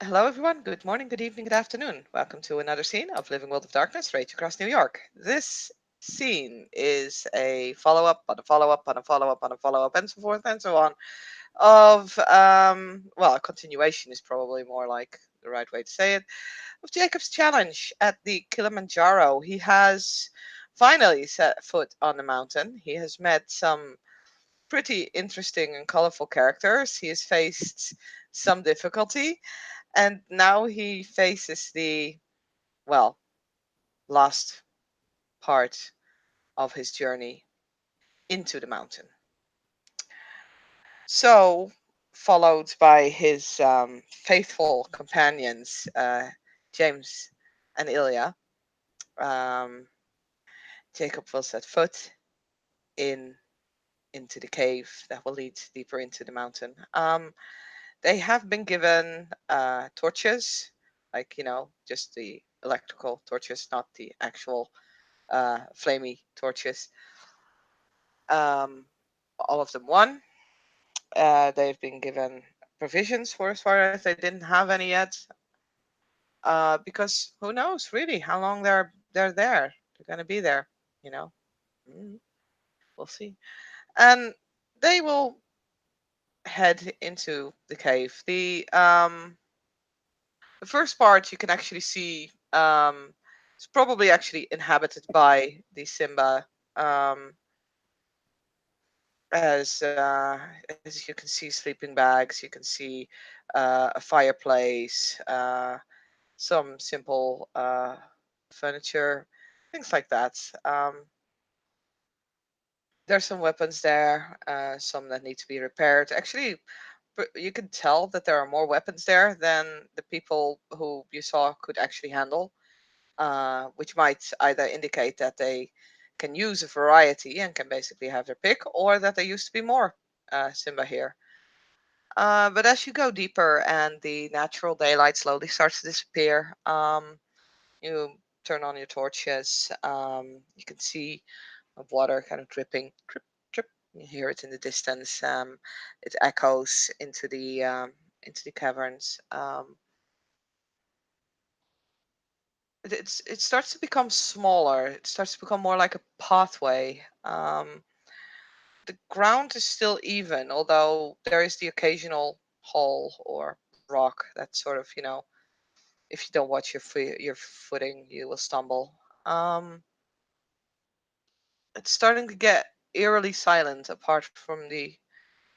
Hello, everyone. Good morning, good evening, good afternoon. Welcome to another scene of Living World of Darkness, Rage Across New York. This scene is a follow up on a follow up on a follow up on a follow up, and so forth and so on. Well, a continuation is probably more like the right way to say it. Of Jacob's challenge at the Kilimanjaro. He has finally set foot on the mountain. He has met some pretty interesting and colorful characters. He has faced some difficulty, and now he faces the, well, last part of his journey into the mountain. So, followed by his faithful companions, James and Ilya, um, Jacob will set foot in into the cave that will lead deeper into the mountain. They have been given torches, like, just the electrical torches, not the actual flamey torches. Um, all of them won. They've been given provisions for as far as they didn't have any yet. Because who knows really how long they're there. They're gonna be there, you know. Mm, we'll see. And they will head into the cave. The first part you can actually see, it's probably actually inhabited by the Simba, um, as you can see sleeping bags, you can see a fireplace, some simple furniture, things like that. There's some weapons there, some that need to be repaired. Actually, you can tell that there are more weapons there than the people who you saw could actually handle, which might either indicate that they can use a variety and can basically have their pick, or that there used to be more Simba here. But as you go deeper and the natural daylight slowly starts to disappear, you turn on your torches. You can see water kind of dripping, drip, drip. You hear it in the distance. It echoes into the caverns. It starts to become smaller. It starts to become more like a pathway. The ground is still even, although there is the occasional hole or rock that sort of, if you don't watch your footing, you will stumble. Um, it's starting to get eerily silent, apart from the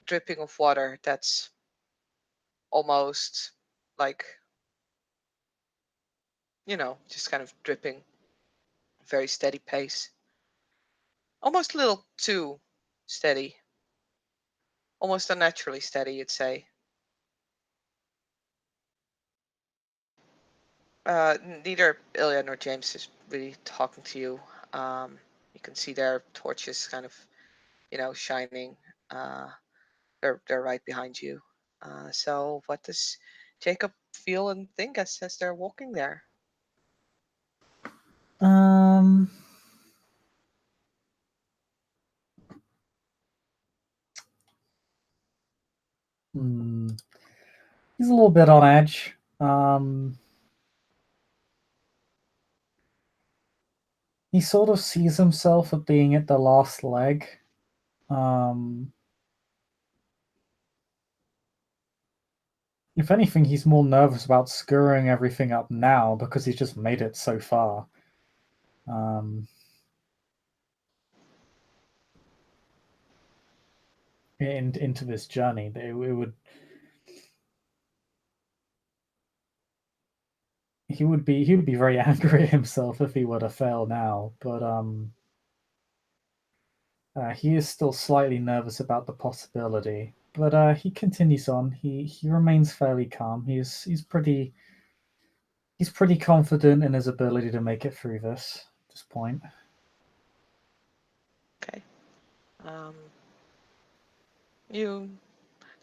dripping of water that's almost like, just kind of dripping, very steady pace, almost a little too steady, almost unnaturally steady, you'd say. Neither Ilya nor James is really talking to you. You can see their torches kind of, shining. Uh, they're right behind you. So what does Jacob feel and think as they're walking there? Um, hmm, he's a little bit on edge. He sort of sees himself at being at the last leg. Um, if anything, he's more nervous about screwing everything up now because he's just made it so far. Um, into this journey, it would he would be very angry at himself if he were to fail now. But he is still slightly nervous about the possibility. But he continues on. He remains fairly calm. He's pretty confident in his ability to make it through this point. Okay. Um, you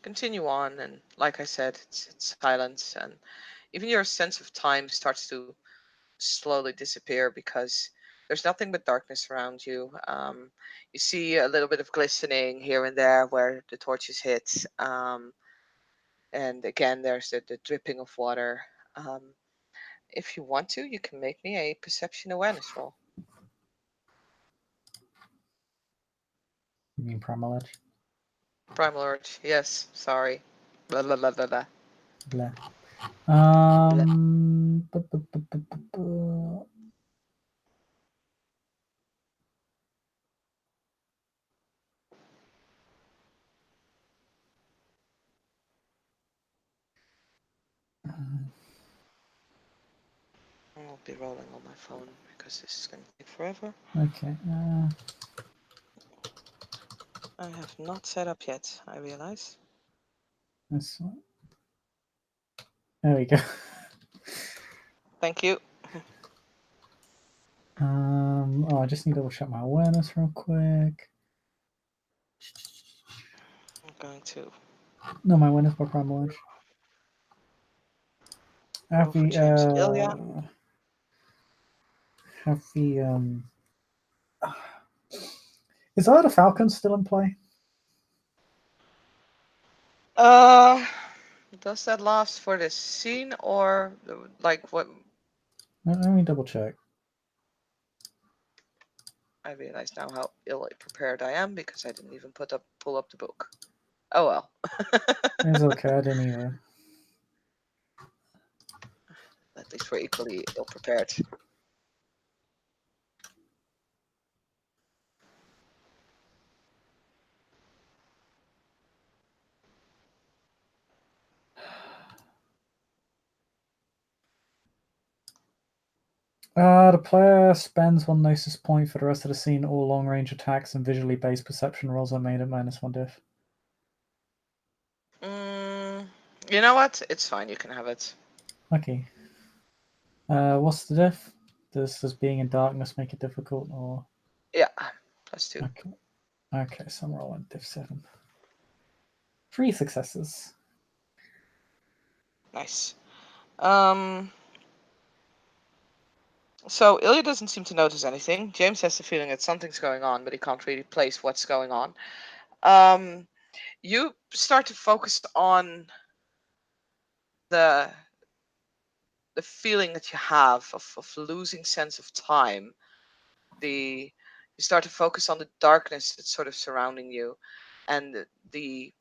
continue on, and like I said, it's silence, and even your sense of time starts to slowly disappear because there's nothing but darkness around you. You see a little bit of glistening here and there where the torches hit. And again, there's the dripping of water. Um, if you want to, you can make me a perception awareness roll. You mean primal edge? Primal urge. Yes. Sorry. Blah blah blah blah blah. Blah. Blah. I'll be rolling on my phone because this is going to take forever. Okay. I have not set up yet, I realize. This one. There we go. Thank you. Oh, I just need to double check my awareness real quick. I'm going to No, my awareness by primal edge. Have roll for we James Ilya. have we is that a Falcon still in play? Uh, does that last for this scene or like what? Let me double check. I realize now how ill prepared I am because I didn't even pull up the book. Oh well. It's okay, I didn't either. At least we're equally ill prepared. The player spends one gnosis point for the rest of the scene. All long range attacks and visually based perception rolls are made at -1 diff. Mm, you know what? It's fine. You can have it. Okay. What's the diff? Does being in darkness make it difficult or? Yeah, +2. Okay. Okay, so I'm rolling diff 7. 3 successes. Nice. So Ilya doesn't seem to notice anything. James has the feeling that something's going on, but he can't really place what's going on. You start to focus on the the feeling that you have of losing sense of time. The You start to focus on the darkness that's sort of surrounding you, and the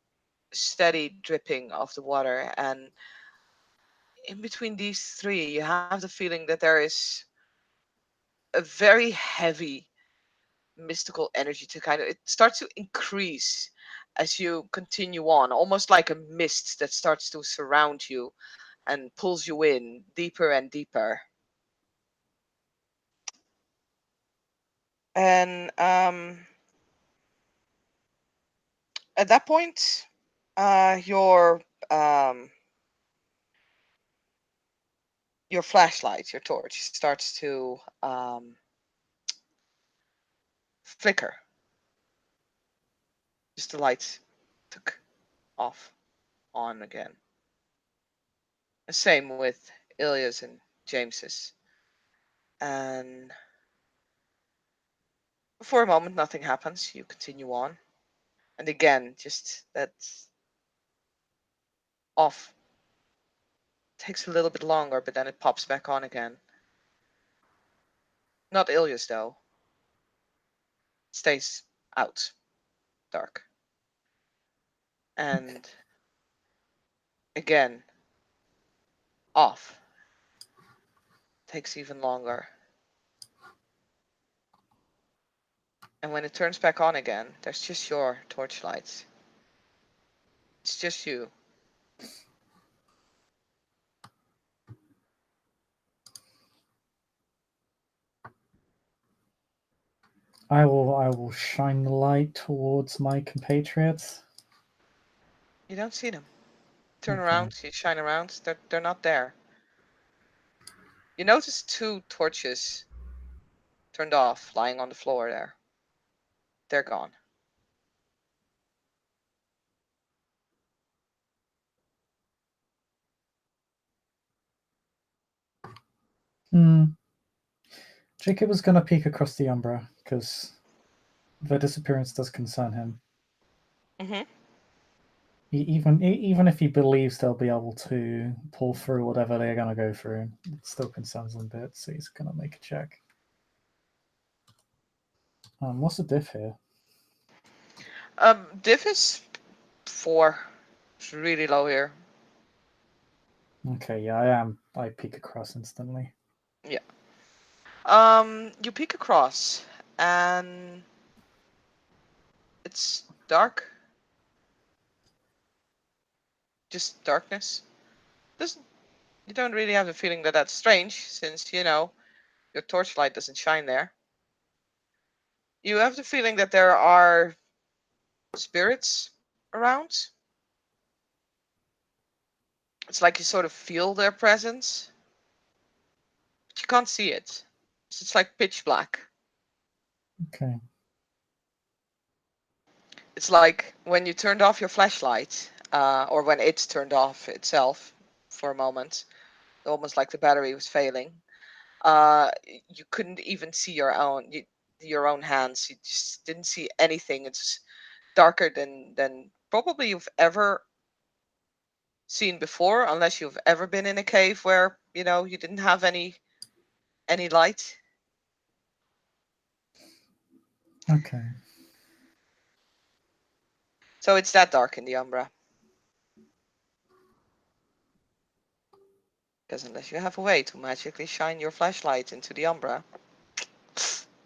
steady dripping of the water. And in between these three, you have the feeling that there is a very heavy mystical energy to kind of it starts to increase as you continue on, almost like a mist that starts to surround you and pulls you in deeper and deeper. And at that point, your um, your flashlight, your torch, starts to flicker. Just the lights took off, on again. The same with Ilya's and James's. And for a moment, nothing happens. You continue on. And again, just that off takes a little bit longer, but then it pops back on again. Not Ilya's, though. It stays out, dark. And again, off. Takes even longer. And when it turns back on again, there's just your torchlights. It's just you. I will shine the light towards my compatriots. You don't see them. Turn Okay. around, you shine around, they're not there. You notice two torches turned off, lying on the floor there. They're gone. Hmm. Jacob was gonna peek across the umbra because their disappearance does concern him. Mm-hmm. Even if he believes they'll be able to pull through whatever they're gonna go through, it still concerns him a bit. So he's gonna make a check. What's the diff here? Diff is 4. It's really low here. Okay, yeah, I am. I peek across instantly. Yeah. You peek across, and it's dark. Just darkness. Doesn't You don't really have the feeling that that's strange, since your torchlight doesn't shine there. You have the feeling that there are spirits around. It's like you sort of feel their presence, but you can't see it. So it's like pitch black. Okay. It's like when you turned off your flashlight, or when it's turned off itself for a moment, almost like the battery was failing. You couldn't even see your own hands. You just didn't see anything. It's darker than probably you've ever seen before, unless you've ever been in a cave where you didn't have any light. Okay. So it's that dark in the Umbra. Because unless you have a way to magically shine your flashlight into the Umbra,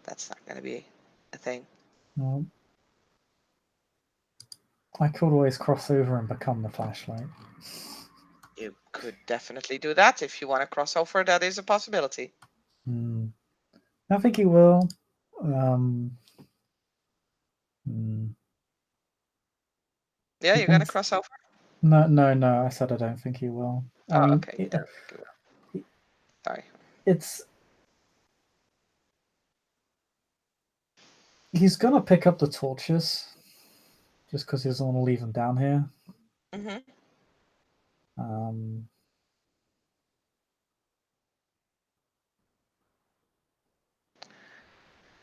that's not going to be a thing. Well, I could always cross over and become the flashlight. You could definitely do that if you want to cross over. That is a possibility. I think he will. Um, hmm. Yeah, He you're going to thinks cross over? no, no, no. I said I don't think he will. I Oh, mean, okay. You don't think you will. Sorry. it's he's gonna pick up the torches just because he doesn't want to leave them down here. Mm-hmm. Um,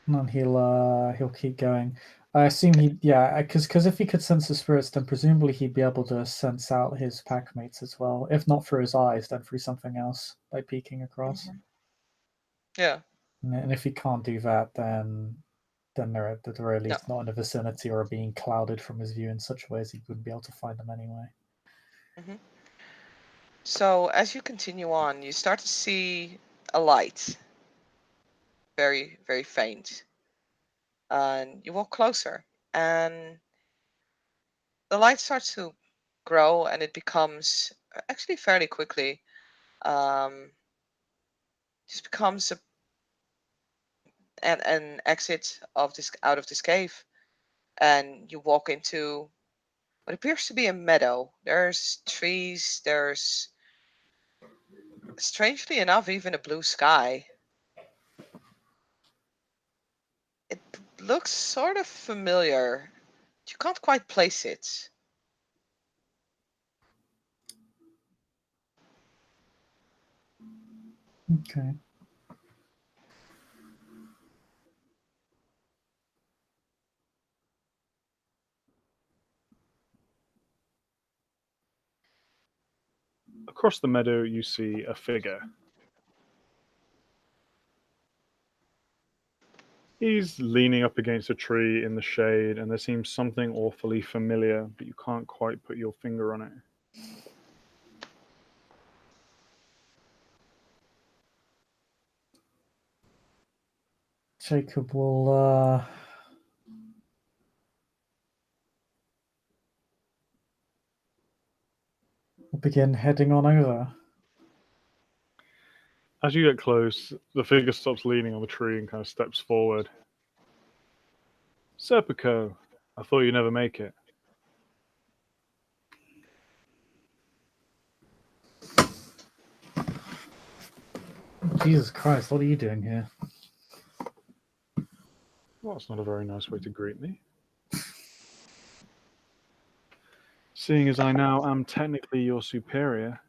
and he'll keep going. I assume he yeah because if he could sense the spirits, then presumably he'd be able to sense out his packmates as well. If not through his eyes, then through something else by peeking across. Mm-hmm. Yeah. And if he can't do that, then they're at the very No. least not in the vicinity or being clouded from his view in such a way as he wouldn't be able to find them anyway. Mm-hmm. So as you continue on, you start to see a light, very, very faint. And you walk closer, and the light starts to grow, and it becomes actually fairly quickly. Um, just becomes an exit of this out of this cave, and you walk into what appears to be a meadow. There's trees. There's, strangely enough, even a blue sky. It looks sort of familiar. You can't quite place it. Okay. Across the meadow, you see a figure. He's leaning up against a tree in the shade, and there seems something awfully familiar, but you can't quite put your finger on it. Jacob will begin heading on over. As you get close, the figure stops leaning on the tree and kind of steps forward. Serpico, I thought you'd never make it. Jesus Christ, what are you doing here? Well, that's not a very nice way to greet me. Seeing as I now am technically your superior.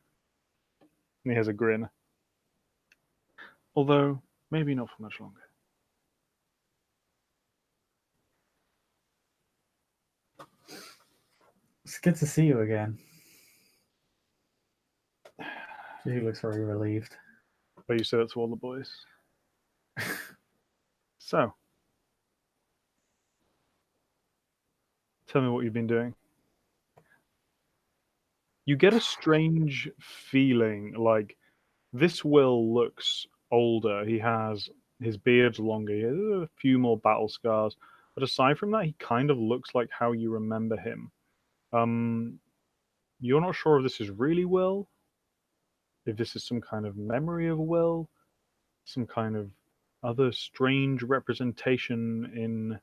And he has a grin. Although, maybe not for much longer. It's good to see you again. She looks very relieved. But you say that to all the boys. So, tell me what you've been doing. You get a strange feeling like this Will looks older. He has his beard's longer. He has a few more battle scars. But aside from that, he kind of looks like how you remember him. You're not sure if this is really Will, if this is some kind of memory of Will, some kind of other strange representation in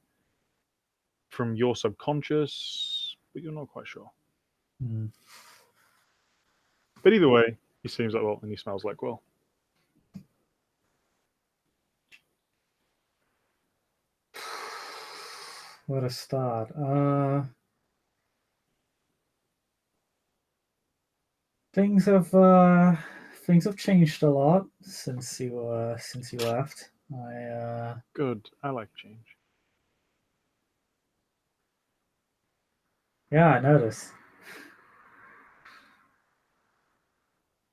from your subconscious, but you're not quite sure. Mm. But either way, he seems like Will and he smells like Will. Where to start? Things have changed a lot since you left. Good. I like change. Yeah, I noticed.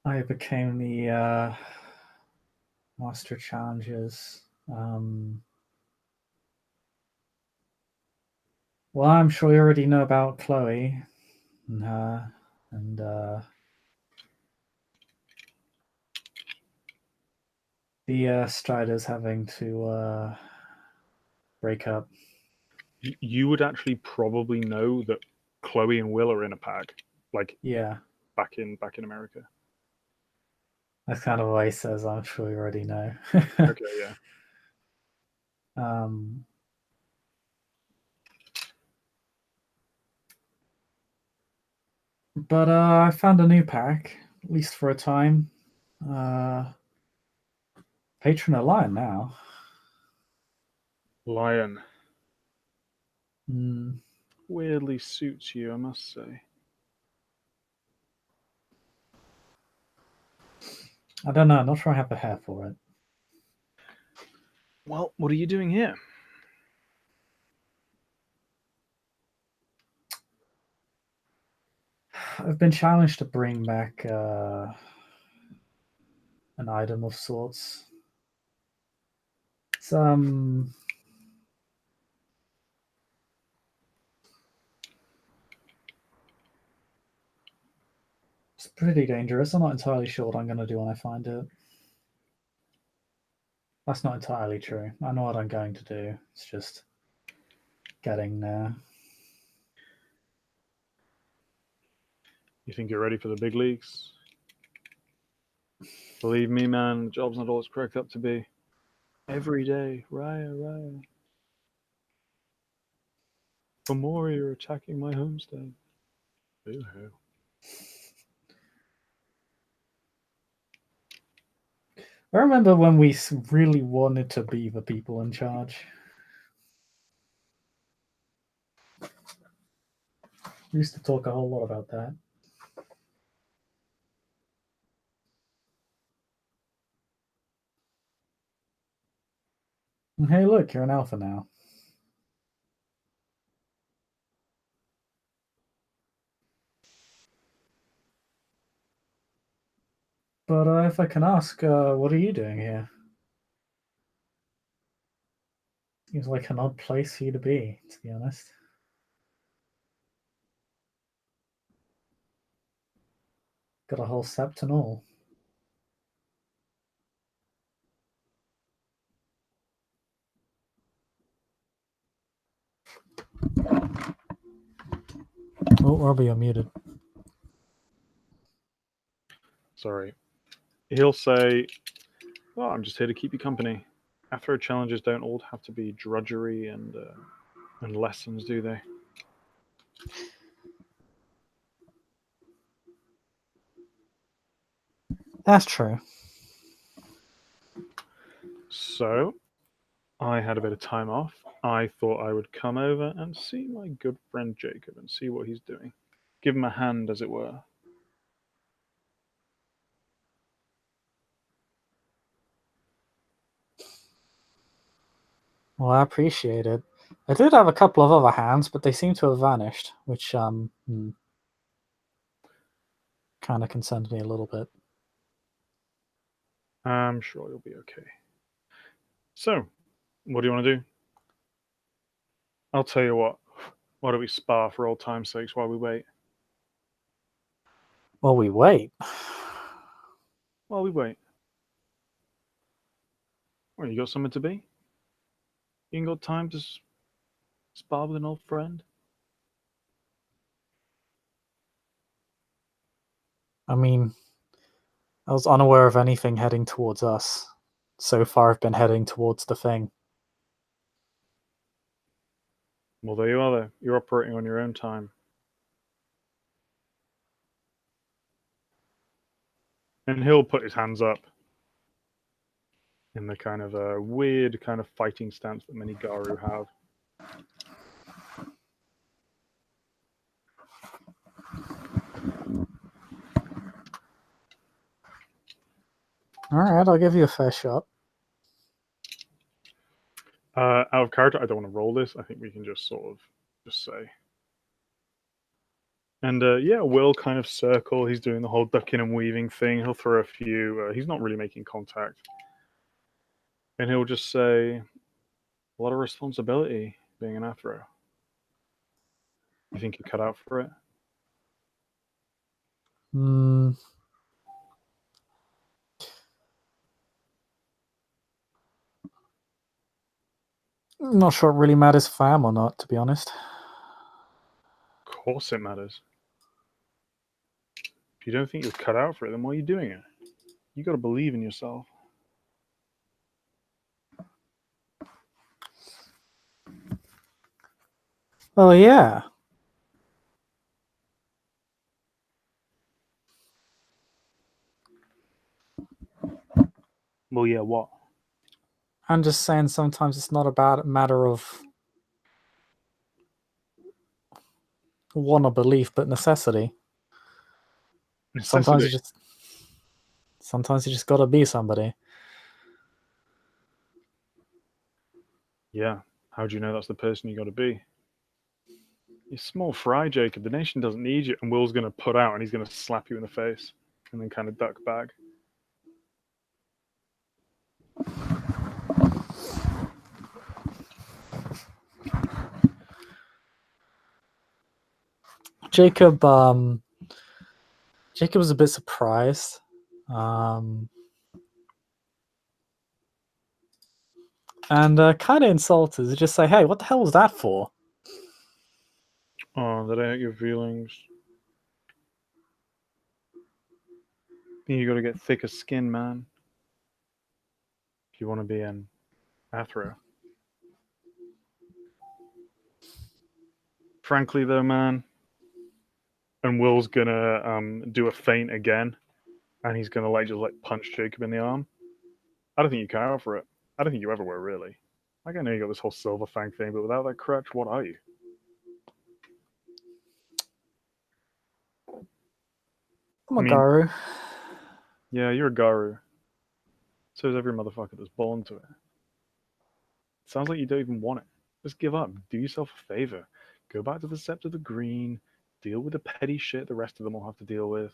I became the Master Challenges. Well, I'm sure you already know about Chloe and her, and the Striders having to break up. You would actually probably know that Chloe and Will are in a pack, like Yeah, back in America. that's kind of what he says. I'm sure you already know. Okay, yeah. um, but I found a new pack, at least for a time. Patron of Lion now. Lion Mm, weirdly suits you, I must say. I don't know. I'm not sure I have the hair for it. Well, what are you doing here? I've been challenged to bring back an item of sorts. It's pretty dangerous. I'm not entirely sure what I'm going to do when I find it. That's not entirely true. I know what I'm going to do. It's just getting there. You think you're ready for the big leagues? Believe me, man, the job's not all it's cracked up to be. Every day, Raya. For more, you're attacking my homestead. Boo-hoo. I remember when we really wanted to be the people in charge. We used to talk a whole lot about that. And hey, look, you're an alpha now. But if I can ask, what are you doing here? Seems like an odd place for you to be, to be honest. Got a whole sept and all. Oh, Robbie, you're muted. Sorry. He'll say, "Oh, I'm just here to keep you company." After challenges don't all have to be drudgery and lessons, do they? That's true. So, I had a bit of time off. I thought I would come over and see my good friend Jacob and see what he's doing. Give him a hand, as it were. Well, I appreciate it. I did have a couple of other hands, but they seem to have vanished, which kind of concerns me a little bit. I'm sure you'll be okay. So, what do you want to do? I'll tell you what. Why don't we spar for old time's sakes while we wait? Well, we wait. While we wait. Well, you got something to be? You ain't got time to spar with an old friend? I mean, I was unaware of anything heading towards us. So far, I've been heading towards the thing. Well, there you are, there. You're operating on your own time. And he'll put his hands up in the kind of weird kind of fighting stance that many Garu have. All right, I'll give you a fair shot. Out of character, I don't want to roll this. I think we can just sort of just say. And yeah, Will kind of circle. He's doing the whole ducking and weaving thing. He'll throw a few. He's not really making contact. And he'll just say, a lot of responsibility being an Athro. You think you're cut out for it? Hmm. I'm not sure it really matters if I am or not, to be honest. Of course it matters. If you don't think you're cut out for it, then why are you doing it? You got to believe in yourself. Well, yeah. Well, yeah, what? I'm just saying sometimes it's not about a matter of want or belief, but necessity. Necessity. Sometimes you just gotta be somebody. Yeah. How do you know that's the person you got to be? You're small fry, Jacob. The nation doesn't need you. And Will's going to put out and he's going to slap you in the face and then kind of duck back. Jacob was a bit surprised. And kind of insulted. To just say, hey, what the hell was that for? Oh, that ain't your feelings. You got to get thicker skin, man. If you want to be an Athro. Frankly, though, man, and Will's gonna do a feint again, and he's gonna just punch Jacob in the arm. I don't think you care out for it. I don't think you ever were really. Like I know you got this whole silver fang thing, but without that crutch, what are you? I'm a I mean, Garu. yeah, you're a Garu. So is every motherfucker that's born to it. Sounds like you don't even want it. Just give up. Do yourself a favor. Go back to the Sept of the Green. Deal with the petty shit the rest of them will have to deal with.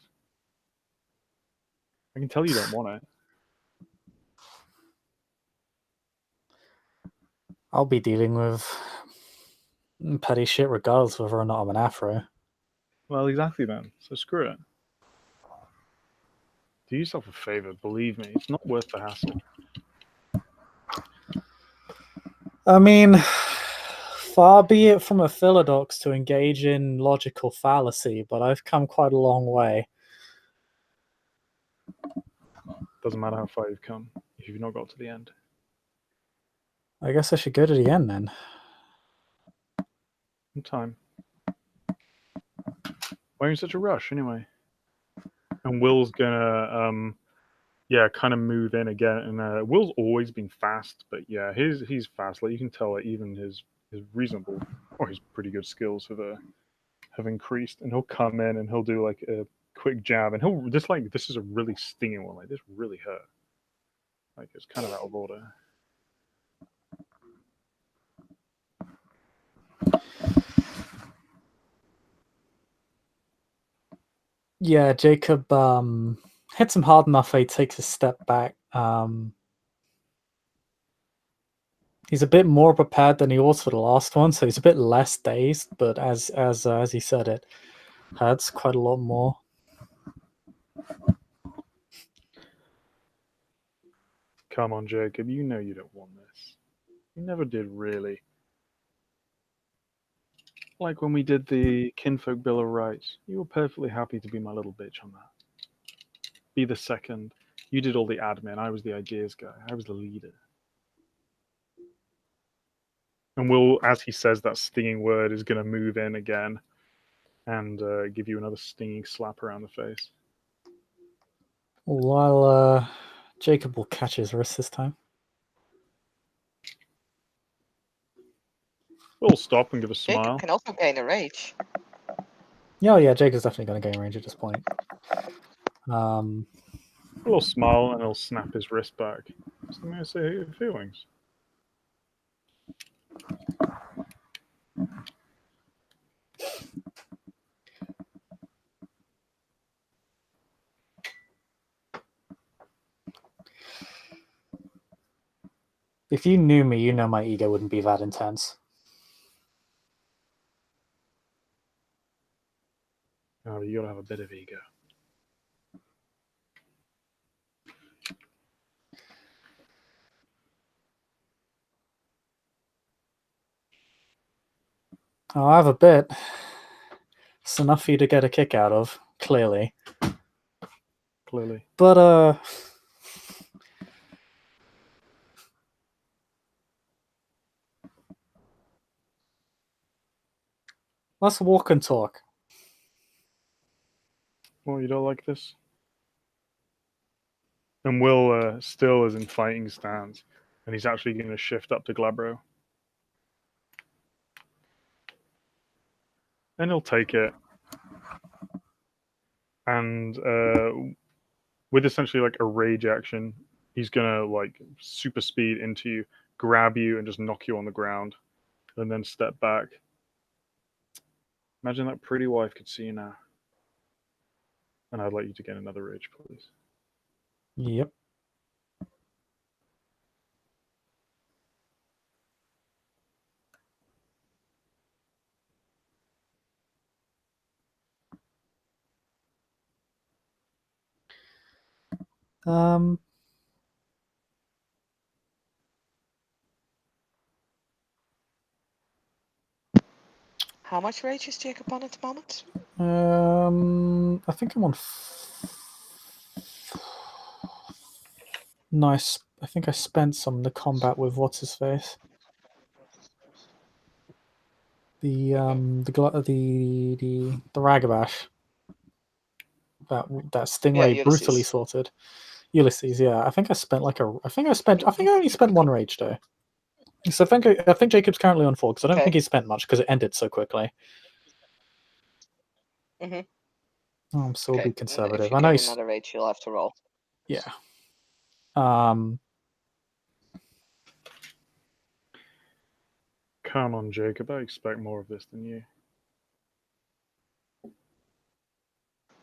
I can tell you don't want it. I'll be dealing with petty shit regardless whether or not I'm an Afro. Well, exactly then. So screw it. Do yourself a favor. Believe me, it's not worth the hassle. I mean, far be it from a philodox to engage in logical fallacy, but I've come quite a long way. Doesn't matter how far you've come if you've not got to the end. I guess I should go to the end then. In time. Why are you in such a rush anyway? And Will's gonna kind of move in again. And Will's always been fast, but yeah, he's fast. Like you can tell, even his reasonable or his pretty good skills have increased. And he'll come in and he'll do like a quick jab, and he'll just like this is a really stinging one. Like this really hurt. Like it's kind of out of order. Yeah, Jacob hits him hard enough that he takes a step back. He's a bit more prepared than he was for the last one, so he's a bit less dazed. But as he said, it hurts quite a lot more. Come on, Jacob. You know you don't want this. You never did, really. Like when we did the Kinfolk Bill of Rights, you were perfectly happy to be my little bitch on that. Be the second. You did all the admin. I was the ideas guy. I was the leader. And Will, as he says that stinging word, is going to move in again and give you another stinging slap around the face. While Jacob will catch his wrist this time. We'll stop and give a smile. Jacob can also gain a rage. Yeah, Jacob's definitely going to gain range at this point. A little smile, and he'll snap his wrist back. Something I say your feelings. If you knew me, you know my ego wouldn't be that intense. Oh, you gotta have a bit of ego. Oh, I have a bit. It's enough for you to get a kick out of, clearly. Clearly. But, let's walk and talk. Well, you don't like this? And Will still is in fighting stance, and he's actually going to shift up to Glabro. And he'll take it. And with essentially like a rage action, he's going to like super speed into you, grab you, and just knock you on the ground, and then step back. Imagine that pretty wife could see you now. And I'd like you to get another rage, please. Yep. Um, How much rage is Jacob on at the moment? I think I'm on. Nice. I think I spent some in the combat with what's his face. The Ragabash. That Stingray brutally Ulysses. sorted. Ulysses, yeah. I think I spent like a. I think I only spent one rage though. So I think Jacob's currently on 4 because I don't think he spent much because it ended so quickly. Mm-hmm. Oh, I'm still be Okay. conservative. If you I know. gain another rage, you'll have to roll. Yeah. Come on, Jacob. I expect more of this than you.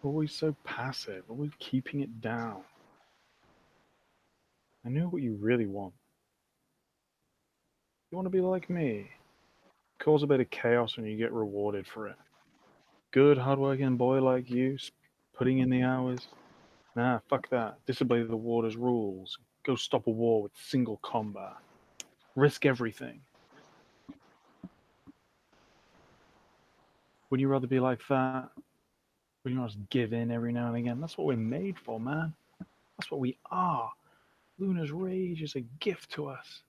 Always so passive, always keeping it down. I know what you really want. You want to be like me. Cause a bit of chaos and you get rewarded for it. Good, hardworking boy like you, putting in the hours. Nah, fuck that. Disobey the water's rules. Go stop a war with single combat. Risk everything. Would you rather be like that? Would you not just give in every now and again? That's what we're made for, man. That's what we are. Luna's rage is a gift to us.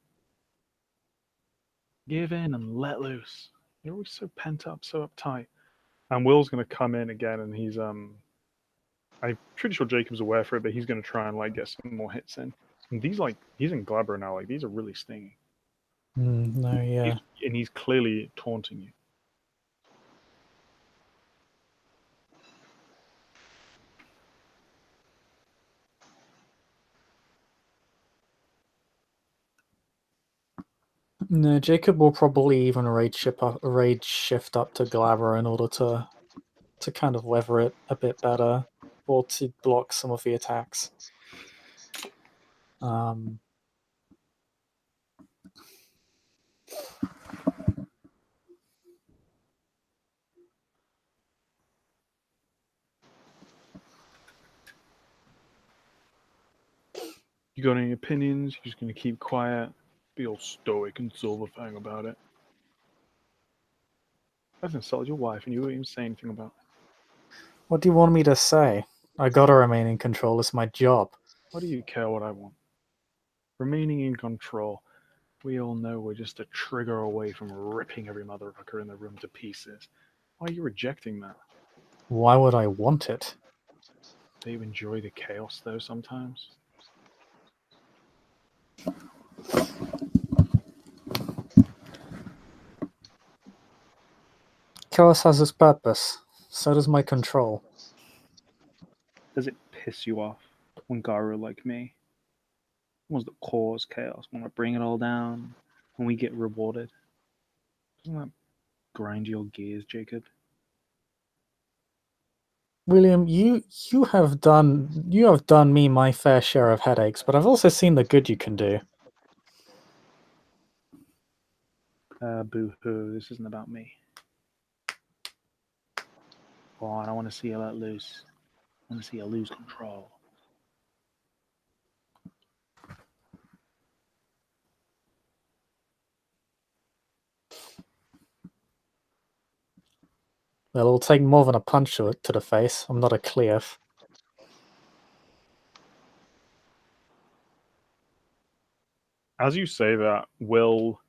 Give in and let loose. You're always so pent up, so uptight. And Will's gonna come in again, and I'm pretty sure Jacob's aware for it, but he's gonna try and like get some more hits in. And these like he's in Glabro now, like these are really stinging. No, yeah. He's clearly taunting you. No, Jacob will probably even rage shift up to Glaber in order to to kind of weather it a bit better, or to block some of the attacks. Um, You got any opinions? You're just gonna keep quiet, be all stoic and silver fang about it. I've insulted your wife and you won't even say anything about it. what do you want me to say? I gotta remain in control. It's my job. Why do you care what I want? Remaining in control. We all know we're just a trigger away from ripping every motherfucker in the room to pieces. Why are you rejecting that? Why would I want it? Do you enjoy the chaos though sometimes? Chaos has its purpose. So does my control. Does it piss you off when Garu like me, ones that cause chaos, want to bring it all down, when we get rewarded? Doesn't that grind your gears, Jacob? William, you have done me my fair share of headaches, but I've also seen the good you can do. Boo hoo, this isn't about me. Oh, I don't want to see you let loose. I want to see you lose control. Well, it'll take more than a punch to the face. I'm not a Cleof. As you say that, Will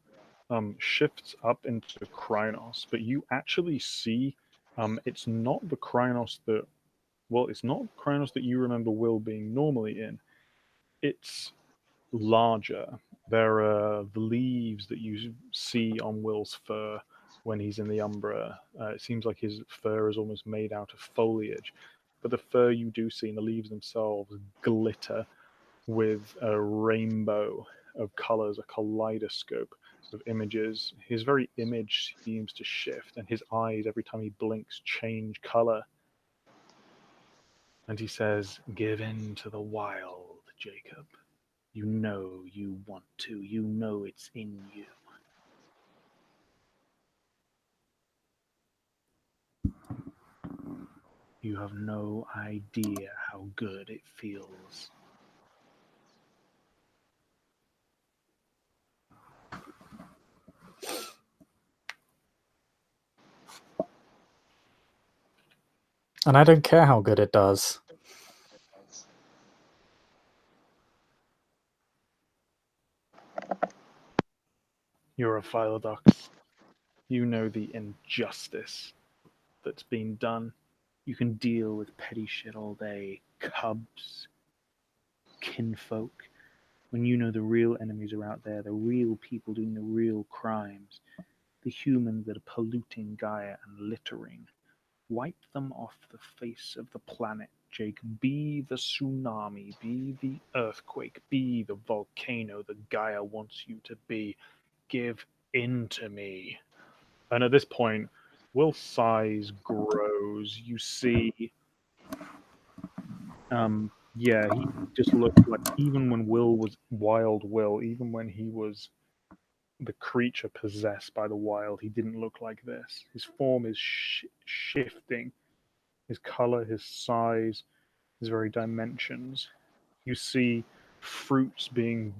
shifts up into Krynos, but you actually see it's not the Krynos that it's not Krynos that you remember Will being normally in. It's larger. There are the leaves that you see on Will's fur when he's in the Umbra. It seems like his fur is almost made out of foliage, but the fur you do see and the leaves themselves glitter with a rainbow of colors, a kaleidoscope of images. His very image seems to shift, and his eyes, every time he blinks, change color. And he says, "Give in to the wild, Jacob. You know you want to. You know it's in you." You have no idea how good it feels. And I don't care how good it does. You're a Philodox. You know the injustice that's been done. You can deal with petty shit all day. Cubs, kinfolk. When you know the real enemies are out there, the real people doing the real crimes, the humans that are polluting Gaia and littering. Wipe them off the face of the planet, Jake. Be the tsunami, be the earthquake, be the volcano that Gaia wants you to be. Give in to me. And at this point, Will's size grows. You see, yeah, he just looked like, even when Will was Wild Will, even when he was the creature possessed by the wild, he didn't look like this. His form is shifting, his color, his size, his very dimensions. You see fruits being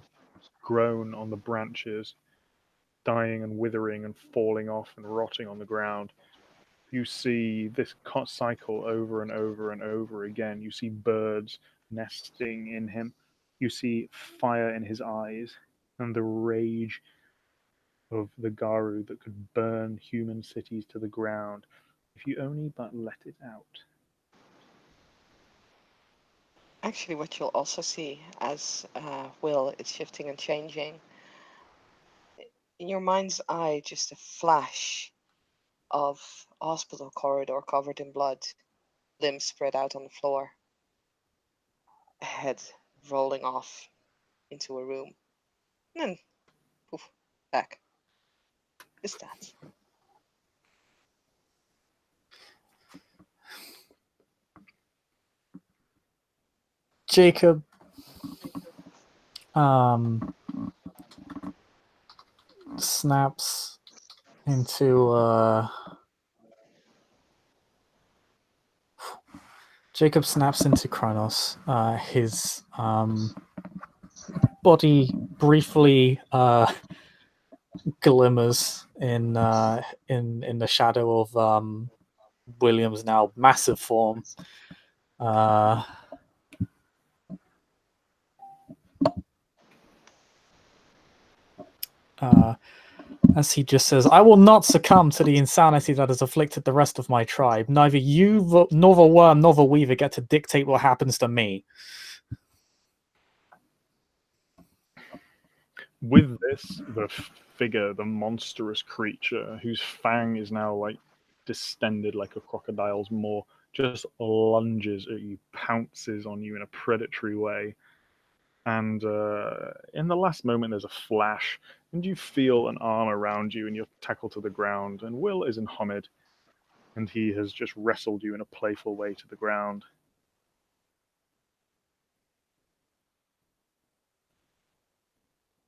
grown on the branches, dying and withering and falling off and rotting on the ground. You see this cycle over and over and over again. You see birds nesting in him. You see fire in his eyes and the rage of the Garu that could burn human cities to the ground if you only but let it out. Actually, what you'll also see as Will is shifting and changing, in your mind's eye, just a flash of a hospital corridor covered in blood, limbs spread out on the floor, a head rolling off into a room, and then poof, back. Just that. Jacob snaps into Kronos. His body briefly glimmers in the shadow of William's now massive form. As he just says, "I will not succumb to the insanity that has afflicted the rest of my tribe. Neither you, nor the worm, nor the weaver get to dictate what happens to me." With this, the figure, the monstrous creature, whose fang is now like distended like a crocodile's maw, just lunges at you, pounces on you in a predatory way. And in the last moment, there's a flash, and you feel an arm around you, and you're tackled to the ground. And Will is in Hamid, and he has just wrestled you in a playful way to the ground.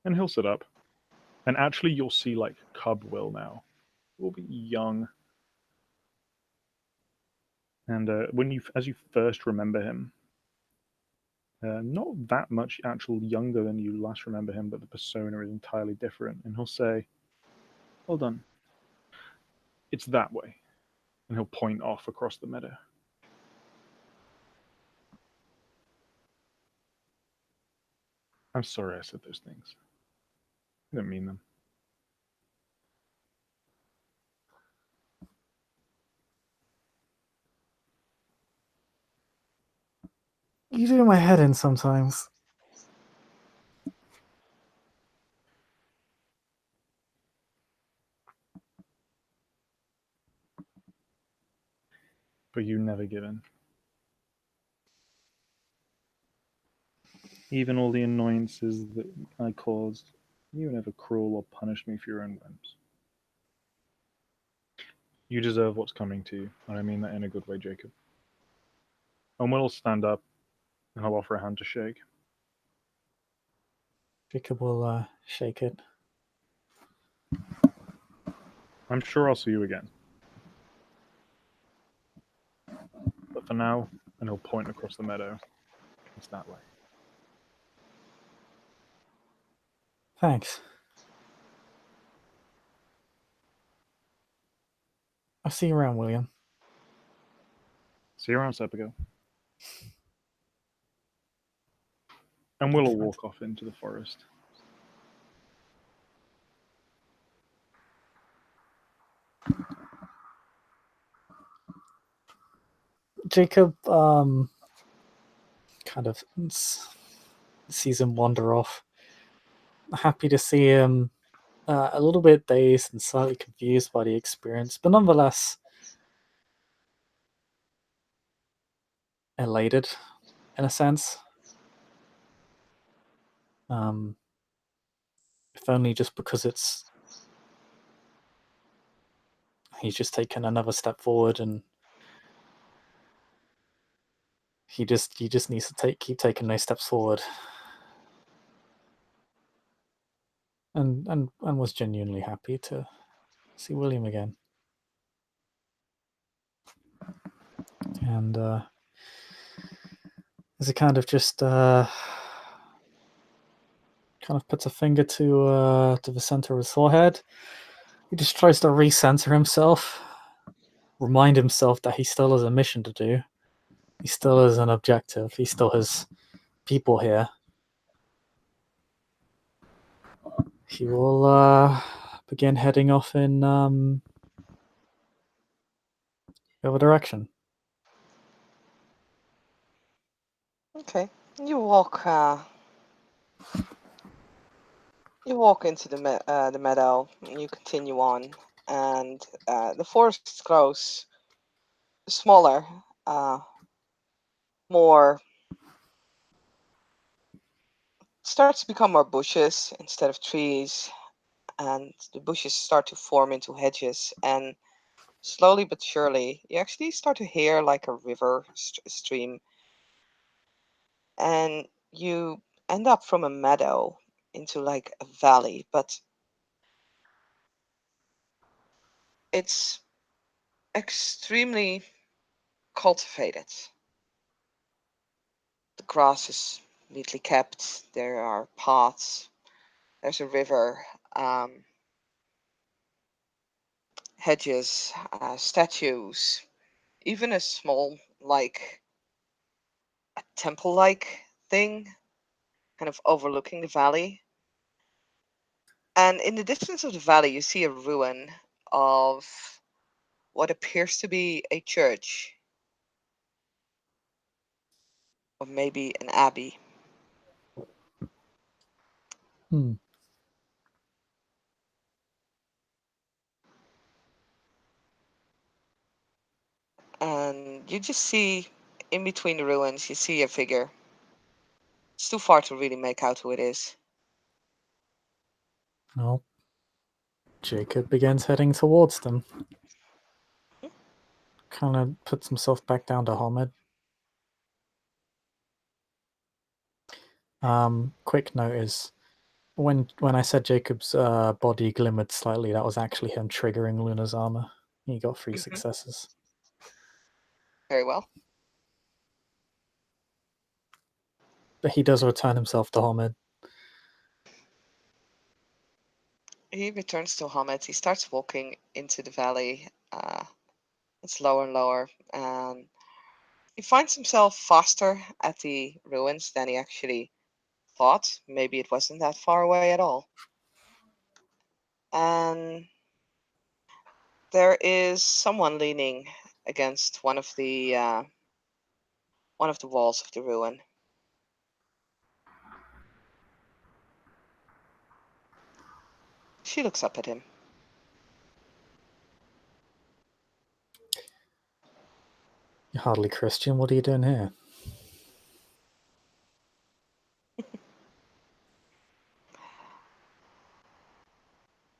And he'll sit up. And actually, you'll see like Cub Will now. Will be young. And as you first remember him, not that much actual younger than you last remember him, but the persona is entirely different. And he'll say, "Well done. It's that way." And he'll point off across the meadow. I'm sorry I said those things. I didn't mean them. You do my head in sometimes. But you never give in. Even all the annoyances that I caused, you never cruel or punished me for your own whims. You deserve what's coming to you, and I mean that in a good way, Jacob. And Will will stand up, and I'll offer a hand to shake. Jacob will shake it. I'm sure I'll see you again. But for now, and he'll point across the meadow, it's that way. Thanks. I'll see you around, William. See you around, Serpico. And Will will walk off into the forest. Jacob kind of sees him wander off. Happy to see him a little bit dazed and slightly confused by the experience, but nonetheless elated in a sense. If only just because he's just taken another step forward, and he just needs to keep taking those steps forward, and was genuinely happy to see William again. And as he kind of just kind of puts a finger to the center of his forehead, he just tries to recenter himself, remind himself that he still has a mission to do. He still has an objective. He still has people here. He will begin heading off in the other direction. Okay, you walk. You walk into the meadow. And you continue on, and the forest grows smaller, more starts to become more bushes instead of trees, and the bushes start to form into hedges, and slowly but surely you actually start to hear like a river stream, and you end up from a meadow into like a valley, but it's extremely cultivated. The grass is neatly kept, there are paths, there's a river, hedges, statues, even a small, like, a temple like thing, kind of overlooking the valley. And in the distance of the valley, you see a ruin of what appears to be a church, or maybe an abbey. Hmm. And you just see in between the ruins, you see a figure. It's too far to really make out who it is. Well, Jacob begins heading towards them. Kind of puts himself back down to Homid. Quick note is when I said Jacob's body glimmered slightly, that was actually him triggering Luna's armor. He got 3 Mhm. successes. Very well. But he does return himself to Homid. He returns to Hamed. He starts walking into the valley. It's lower and lower, and he finds himself faster at the ruins than he actually thought. Maybe it wasn't that far away at all. And there is someone leaning against one of the walls of the ruin. She looks up at him. You're hardly Christian. What are you doing here?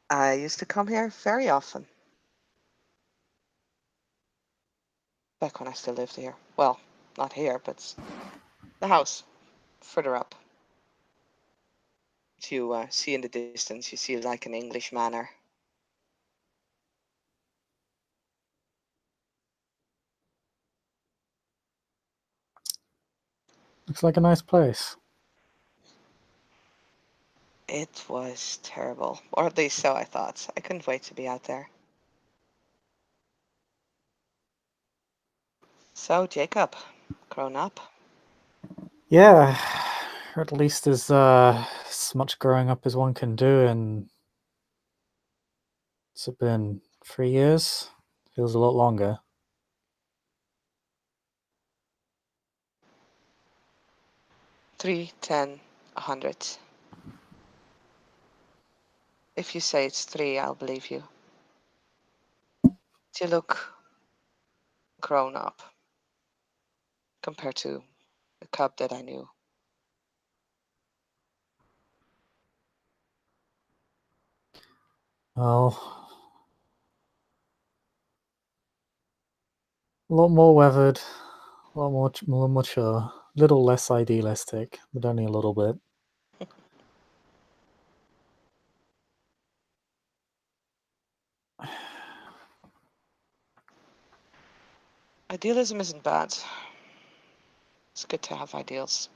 I used to come here very often. Back when I still lived here. Well, not here, but the house further up. You see in the distance, you see like an English manor. Looks like a nice place. It was terrible, or at least so I thought. I couldn't wait to be out there. So, Jacob, grown up. Yeah, or at least as much growing up as one can do, and it's been 3 years. Feels a lot longer. 3, 10, 100. If you say it's 3, I'll believe you. You look grown up compared to the cub that I knew. Well, a lot more weathered, a lot more mature, a little less idealistic, but only a little bit. Idealism isn't bad. It's good to have ideals.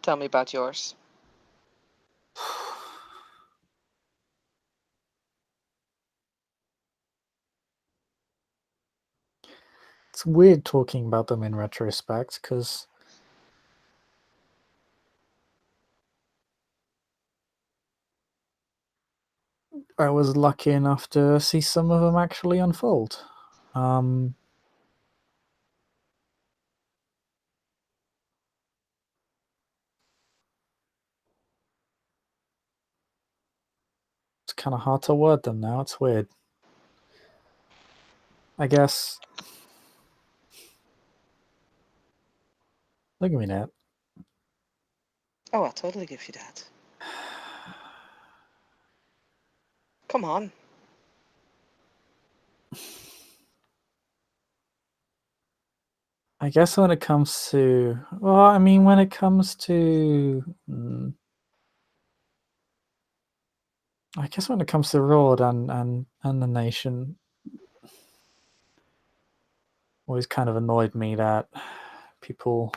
Tell me about yours. It's weird talking about them in retrospect because I was lucky enough to see some of them actually unfold. Um, it's kind of hard to word them now. It's weird. I guess. Look at me, Nat. Oh, I'll totally give you that. Come on. I guess when it comes to, well, I mean, when it comes to, I guess when it comes to LWoD and the nation, always kind of annoyed me that people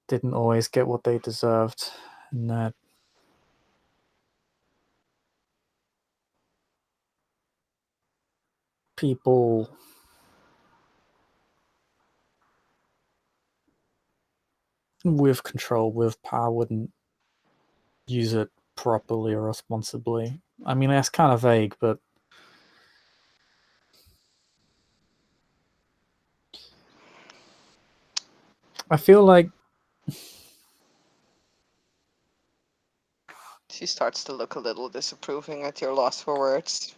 didn't always get what they deserved, and that people with control, with power, wouldn't use it properly or responsibly. I mean, that's kind of vague, but I feel like She starts to look a little disapproving at your loss for words.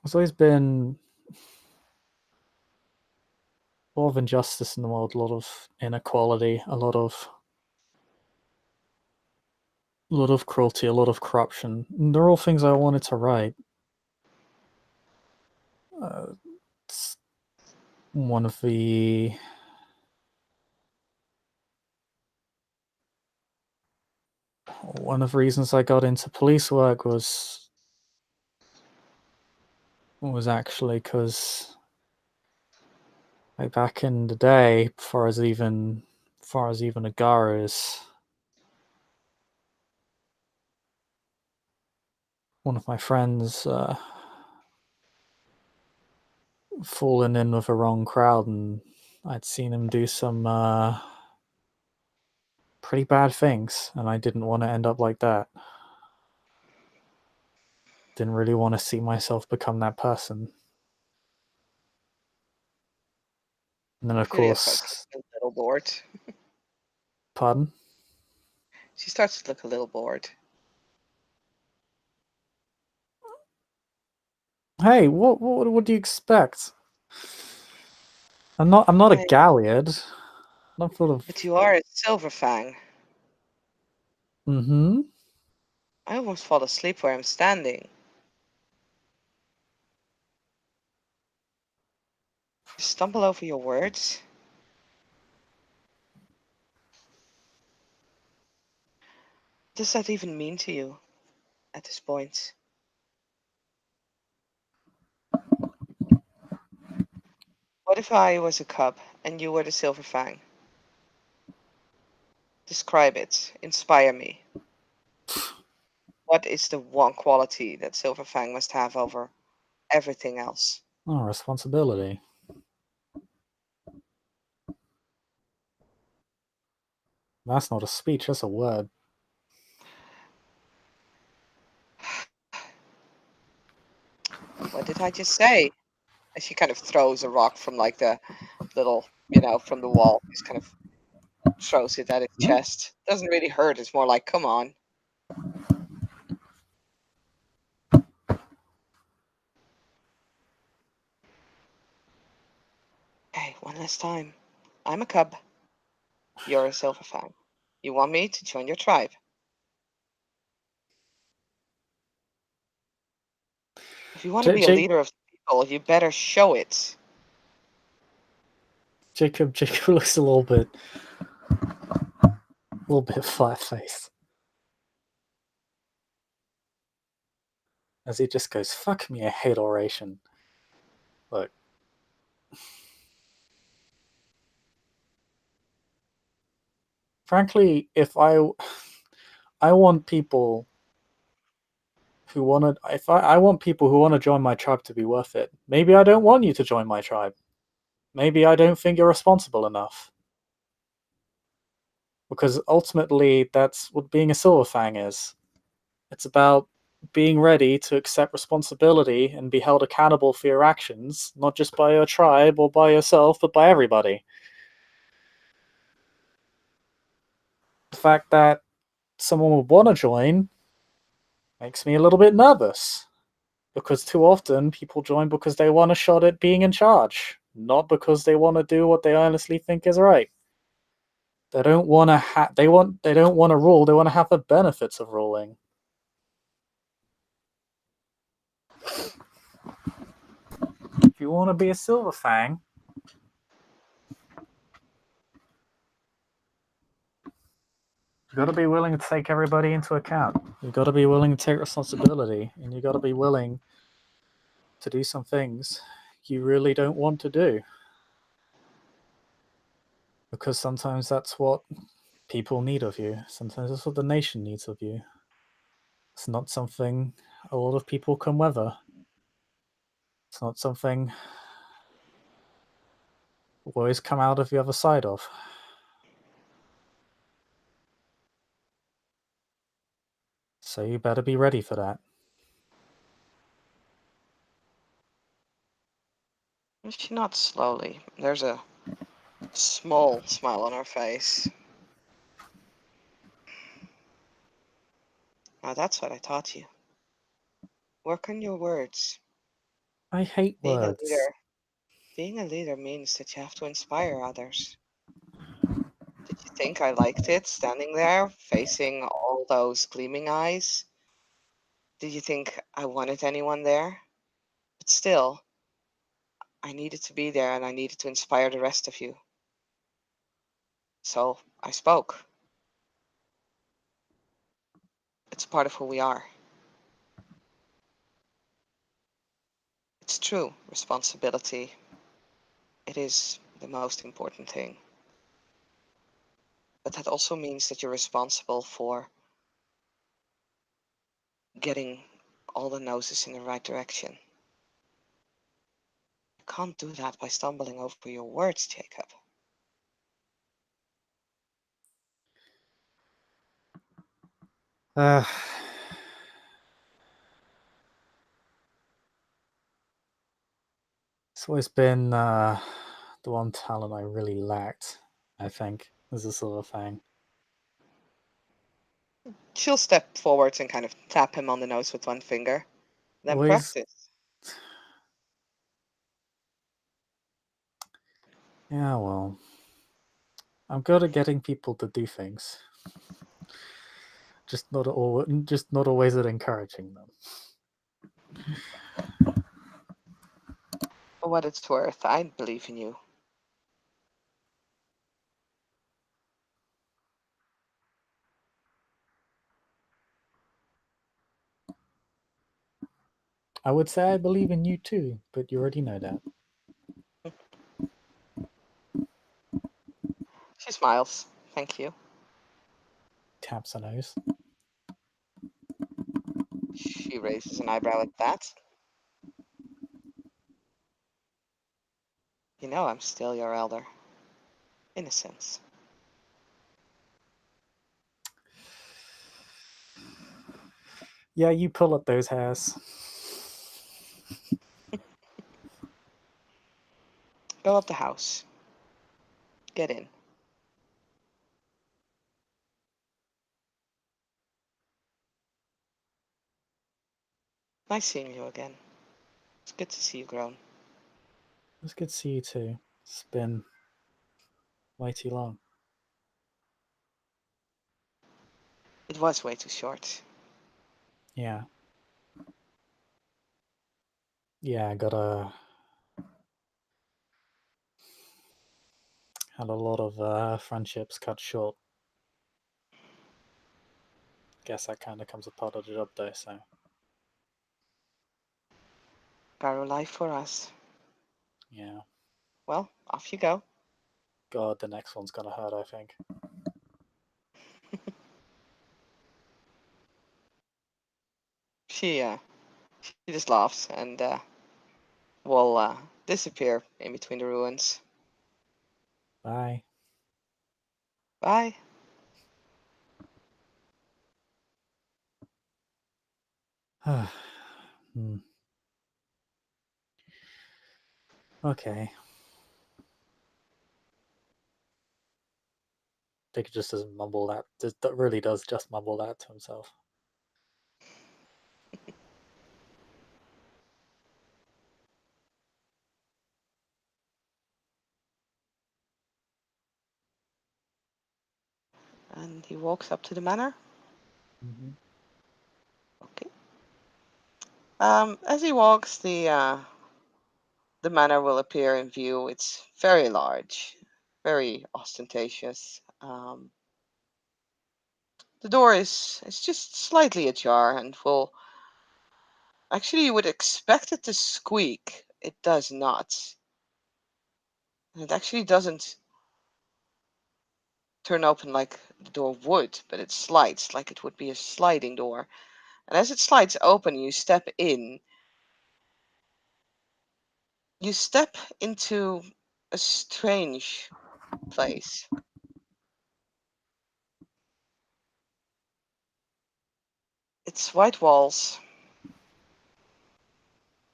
there's always been a lot of injustice in the world, a lot of inequality, a lot of cruelty, a lot of corruption. And they're all things I wanted to write. It's one of the reasons I got into police work was actually because like back in the day, far as even a gar is, one of my friends fallen in with a wrong crowd, and I'd seen him do some pretty bad things, and I didn't want to end up like that. Didn't really want to see myself become that person. And then, of Julia starts course, to look a little bored. pardon? She starts to look a little bored. Hey, what do you expect? I'm not a Hey, Galliard. I'm not full of. but you are a Silverfang. Mm-hmm. I almost fall asleep where I'm standing. You stumble over your words. What does that even mean to you at this point? What if I was a cub and you were the Silverfang? Describe it. Inspire me. What is the one quality that Silverfang must have over everything else? Oh, responsibility. That's not a speech, that's a word. What did I just say? And she kind of throws a rock from like the little, from the wall. Just kind of throws it at his chest. Doesn't really hurt. It's more like, come on. Hey, one last time. I'm a cub. You're a Silverfang. You want me to join your tribe? If you want to be a Jake, leader of people, you better show it. Jacob looks a little bit flat-faced as he just goes, "Fuck me, I hate oration." Look, frankly, if I want people who want to, if I want people who want to join my tribe to be worth it. Maybe I don't want you to join my tribe. Maybe I don't think you're responsible enough. Because ultimately, that's what being a Silverfang is. It's about being ready to accept responsibility and be held accountable for your actions, not just by your tribe or by yourself, but by everybody. The fact that someone would want to join makes me a little bit nervous. Because too often people join because they want a shot at being in charge, not because they want to do what they honestly think is right. They don't want to they don't want to rule, they want to have the benefits of ruling. If you want to be a Silver Fang, you got to be willing to take everybody into account. You got to be willing to take responsibility, and you got to be willing to do some things you really don't want to do. Because sometimes that's what people need of you. Sometimes that's what the nation needs of you. It's not something a lot of people can weather. It's not something will always come out of the other side of. So you better be ready for that. She nods slowly. There's a small smile on her face. Now that's what I taught you. Work on your words. I hate Being a words. leader. Being a leader means that you have to inspire others. Did you think I liked it, standing there, facing all those gleaming eyes? Did you think I wanted anyone there? But still, I needed to be there and I needed to inspire the rest of you. So I spoke. It's part of who we are. It's true, responsibility. It is the most important thing. But that also means that you're responsible for getting all the noses in the right direction. You can't do that by stumbling over your words, Jacob. Uh, it's always been the one talent I really lacked, I think, as a Silver Fang. She'll step forwards and kind of tap him on the nose with one finger. Then Always, practice. yeah, well, I'm good at getting people to do things. Just not always at encouraging them. For what it's worth, I believe in you. I would say I believe in you too, but you already know that. She smiles. Thank you. Taps her nose. She raises an eyebrow at that. You know I'm still your elder. In a sense. Yeah, you pull up those hairs. Go up the house. Get in. Nice seeing you again. It's good to see you grown. It's good to see you too. It's been way too long. It was way too short. Yeah. Yeah, I got had a lot of friendships cut short. Guess that kind of comes a part of the job though, so. Barrow life for us. Yeah. Well, off you go. God, the next one's gonna hurt, I think. She just laughs and will disappear in between the ruins. Bye. Bye. Hmm. Okay. Dick just doesn't mumble that. That really does just mumble that to himself. And he walks up to the manor. Mm-hmm. Okay. As he walks, the the manor will appear in view. It's very large, very ostentatious. The door is just slightly ajar and will actually you would expect it to squeak. It does not. And it actually doesn't turn open like the door would, but it slides like it would be a sliding door. And as it slides open, you step in. You step into a strange place. It's white walls,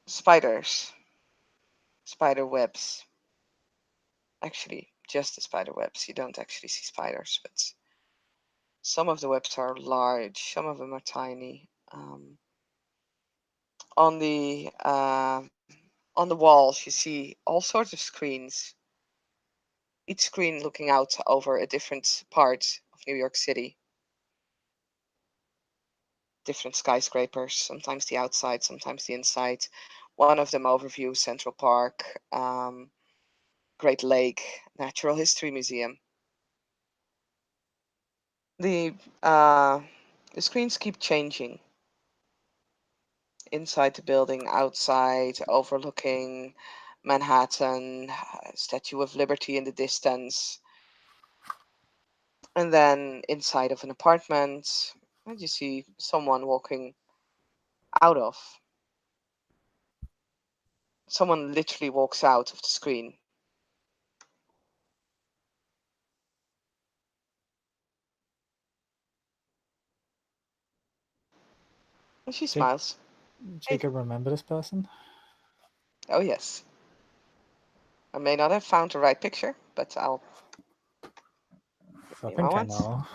spiders, spider webs. Actually, just the spider webs. You don't actually see spiders, but some of the webs are large, some of them are tiny. On the walls, you see all sorts of screens. Each screen looking out over a different part of New York City. Different skyscrapers, sometimes the outside, sometimes the inside. One of them overviews Central Park, Great Lake, Natural History Museum. The uh, the screens keep changing. Inside the building, outside, overlooking Manhattan, Statue of Liberty in the distance, and then inside of an apartment, and you see someone walking out of. Someone literally walks out of the screen. And she Jake, smiles. Hey. Jacob, remember this person? Oh, yes. I may not have found the right picture, but I'll give I me a think I moment. know.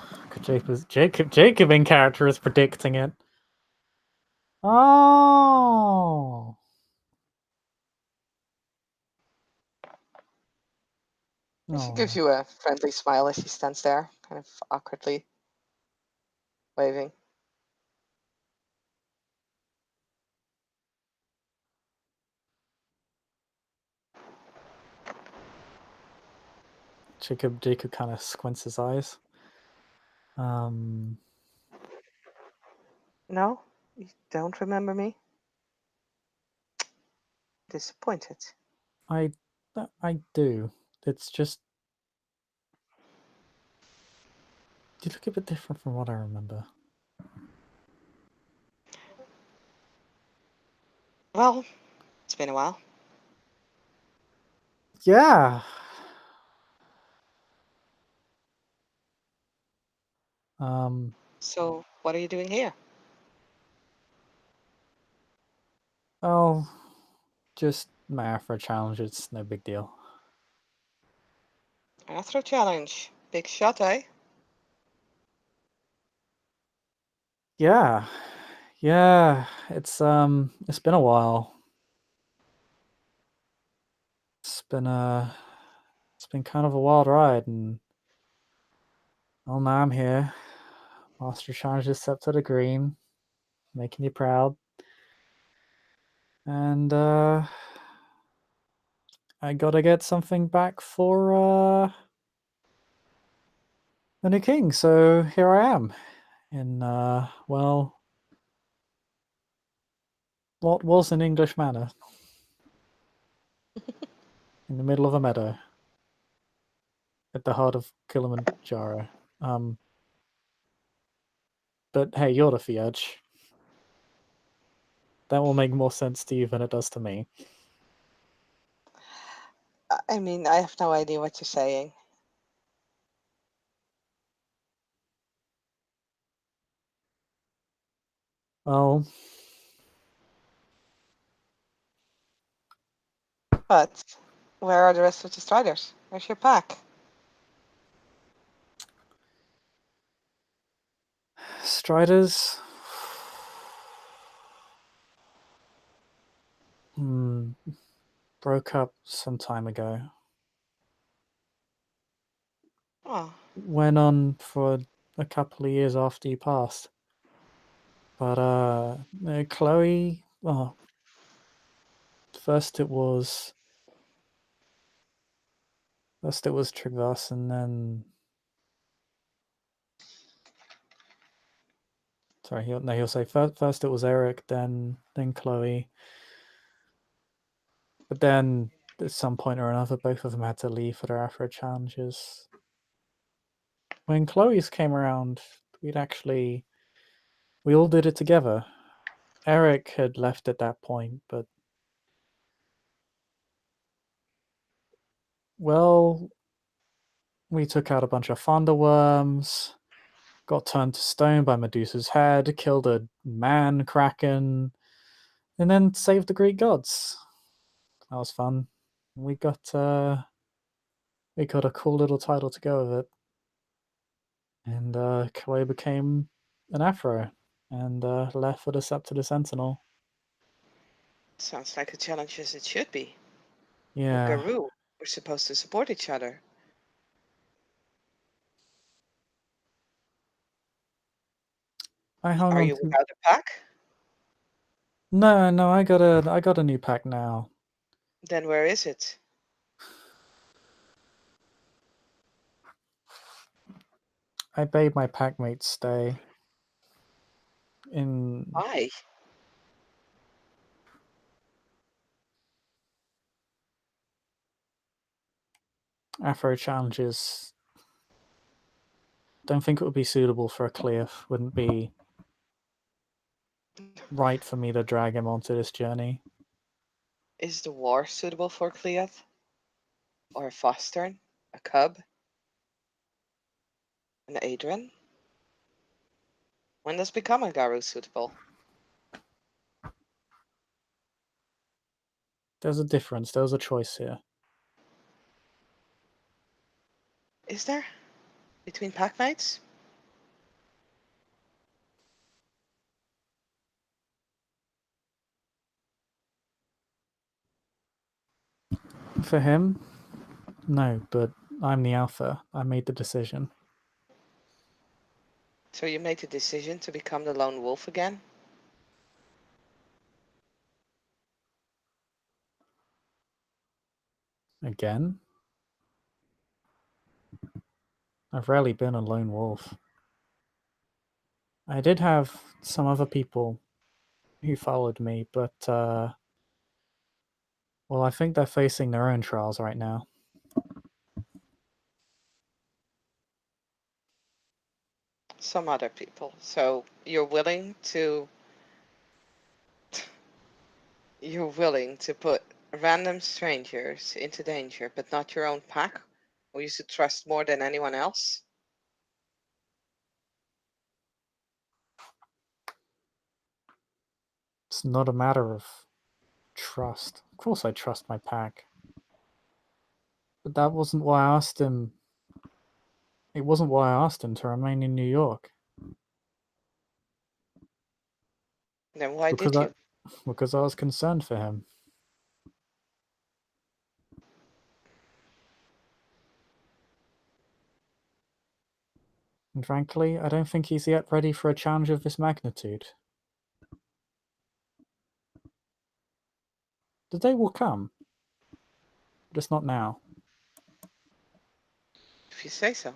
Jacob in character is predicting it. Oh. And she gives Oh. you a friendly smile as she stands there, kind of awkwardly waving. Jacob kind of squints his eyes. No, you don't remember me? Disappointed. I do. It's just you look a bit different from what I remember. Well, it's been a while. Yeah. So, what are you doing here? Oh, just my challenge. It's no big deal. Astro Challenge. Big shot, eh? Yeah. It's been a while. It's been kind of a wild ride, and well, now I'm here. Master Challenge is set to the green, making you proud. And I gotta get something back for the new king. So here I am in well, what was an English manor in the middle of a meadow at the heart of Kilimanjaro. But hey, you're the Fiat. That will make more sense to you than it does to me. I mean, I have no idea what you're saying. Well, But where are the rest of the striders? Where's your pack? Striders. Broke up some time ago. Oh, Went on for a couple of years after you passed. But Chloe, well, first it was First it was Trigvas, and then sorry, he'll say first it was Eric, then Chloe, but then at some point or another, both of them had to leave for their Afro challenges. When Chloe's came around, we all did it together. Eric had left at that point, but well, we took out a bunch of thunderworms, got turned to stone by Medusa's head, killed a man kraken, and then saved the Greek gods. That was fun. We got a cool little title to go with it, and Chloe became an Afro and left for the Scepter the Sentinel. Sounds like a challenge as it should be. With Yeah, Garou, we're supposed to support each other. I hung Are on you to. without a pack? No, I got a new pack now. Then where is it? I bade my packmates stay in Why? Afro challenges. Don't think it would be suitable for a Cleof. Wouldn't be right for me to drag him onto this journey. Is the war suitable for Cleath? Or a Fostern? A Cub? An Adrian? When does become a Garou suitable? There's a difference. There's a choice here. Is there? Between packmates? For him, no, but I'm the alpha. I made the decision. So you made the decision to become the lone wolf again? Again? I've rarely been a lone wolf. I did have some other people who followed me, but well, I think they're facing their own trials right now. Some other people. So you're willing to put random strangers into danger, but not your own pack, who you should trust more than anyone else? It's not a matter of trust. Of course, I trust my pack. But that wasn't why I asked him. It wasn't why I asked him to remain in New York. Then why Because did I, you? because I was concerned for him. And frankly, I don't think he's yet ready for a challenge of this magnitude. The day will come, but it's not now. If you say so.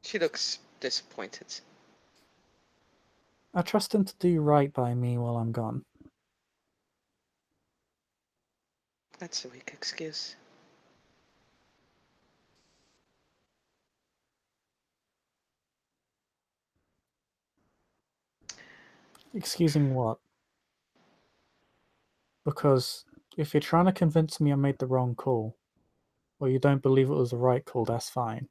She looks disappointed. I trust him to do right by me while I'm gone. That's a weak excuse. Excusing what? Because if you're trying to convince me I made the wrong call, or you don't believe it was the right call, that's fine.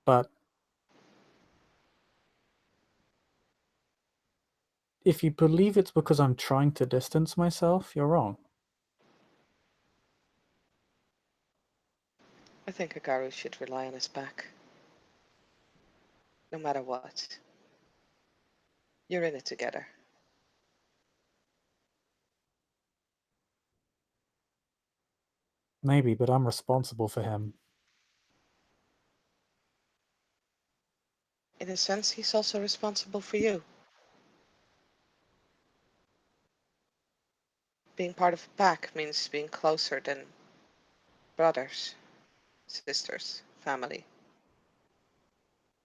But if you believe it's because I'm trying to distance myself, you're wrong. I think a Garou should rely on his back. No matter what. You're in it together. Maybe, but I'm responsible for him. In a sense, he's also responsible for you. Being part of a pack means being closer than brothers, sisters, family.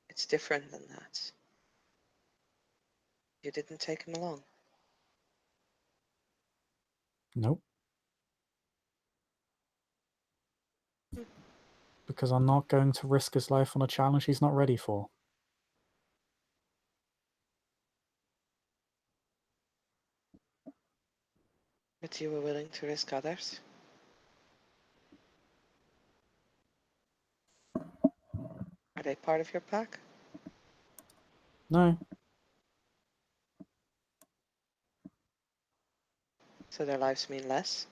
It's different than that. You didn't take him along. Nope. Because I'm not going to risk his life on a challenge he's not ready for. But you were willing to risk others. Are they part of your pack? No. So their lives mean less?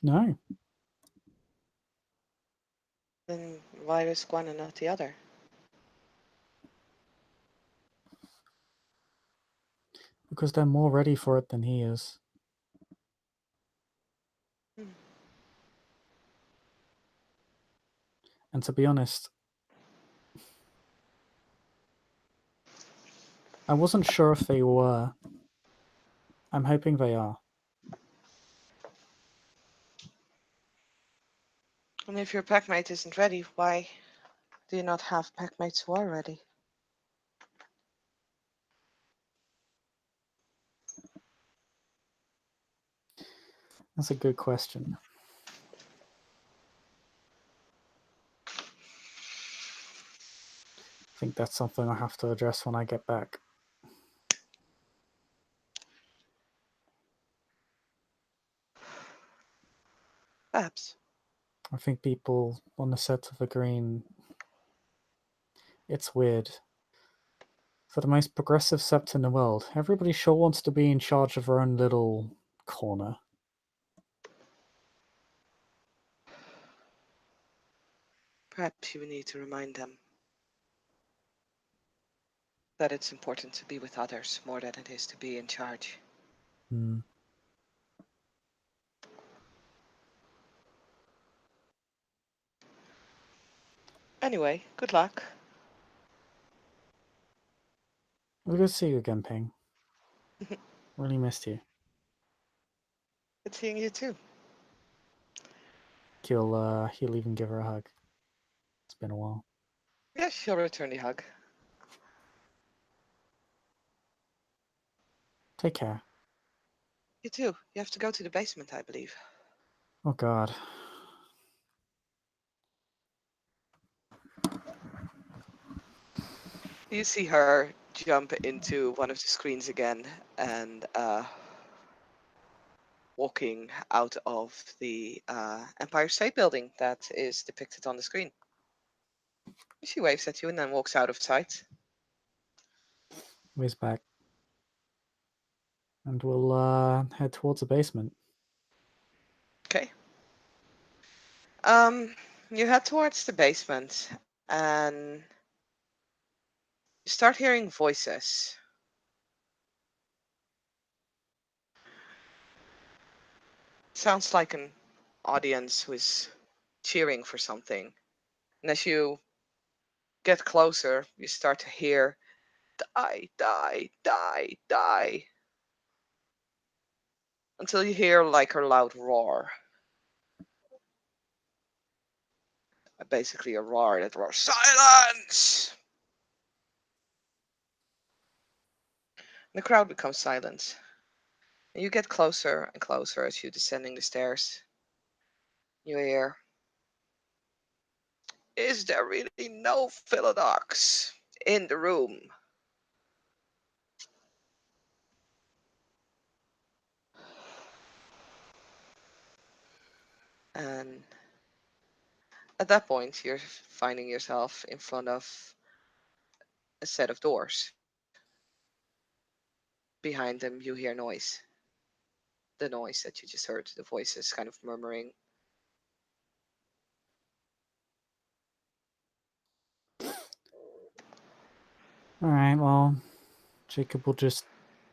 No. Then why risk one and not the other? Because they're more ready for it than he is. Hmm. And to be honest, I wasn't sure if they were. I'm hoping they are. And if your packmate isn't ready, why do you not have packmates who are ready? That's a good question. I think that's something I have to address when I get back. Perhaps. I think people on the set of the Green. It's weird. For the most progressive sept in the world, everybody sure wants to be in charge of their own little corner. Perhaps you need to remind them that it's important to be with others more than it is to be in charge. Hmm. Anyway, good luck. Well, good to see you again, Ping. Really missed you. Good seeing you too. He'll even give her a hug. It's been a while. Yes, she'll return the hug. Take care. You too. You have to go to the basement, I believe. Oh God. You see her jump into one of the screens again and walking out of the Empire State Building that is depicted on the screen. She waves at you and then walks out of sight. He's back. And we'll head towards the basement. Okay. You head towards the basement and you start hearing voices. Sounds like an audience who is cheering for something. And as you get closer, you start to hear die, die, die, die. Until you hear like a loud roar. Basically a roar that roars, silence! And the crowd becomes silent. And you get closer and closer as you're descending the stairs. You hear, is there really no Philodox in the room? And at that point, you're finding yourself in front of a set of doors. Behind them, you hear noise. The noise that you just heard, the voices kind of murmuring. Alright, well, Jacob will just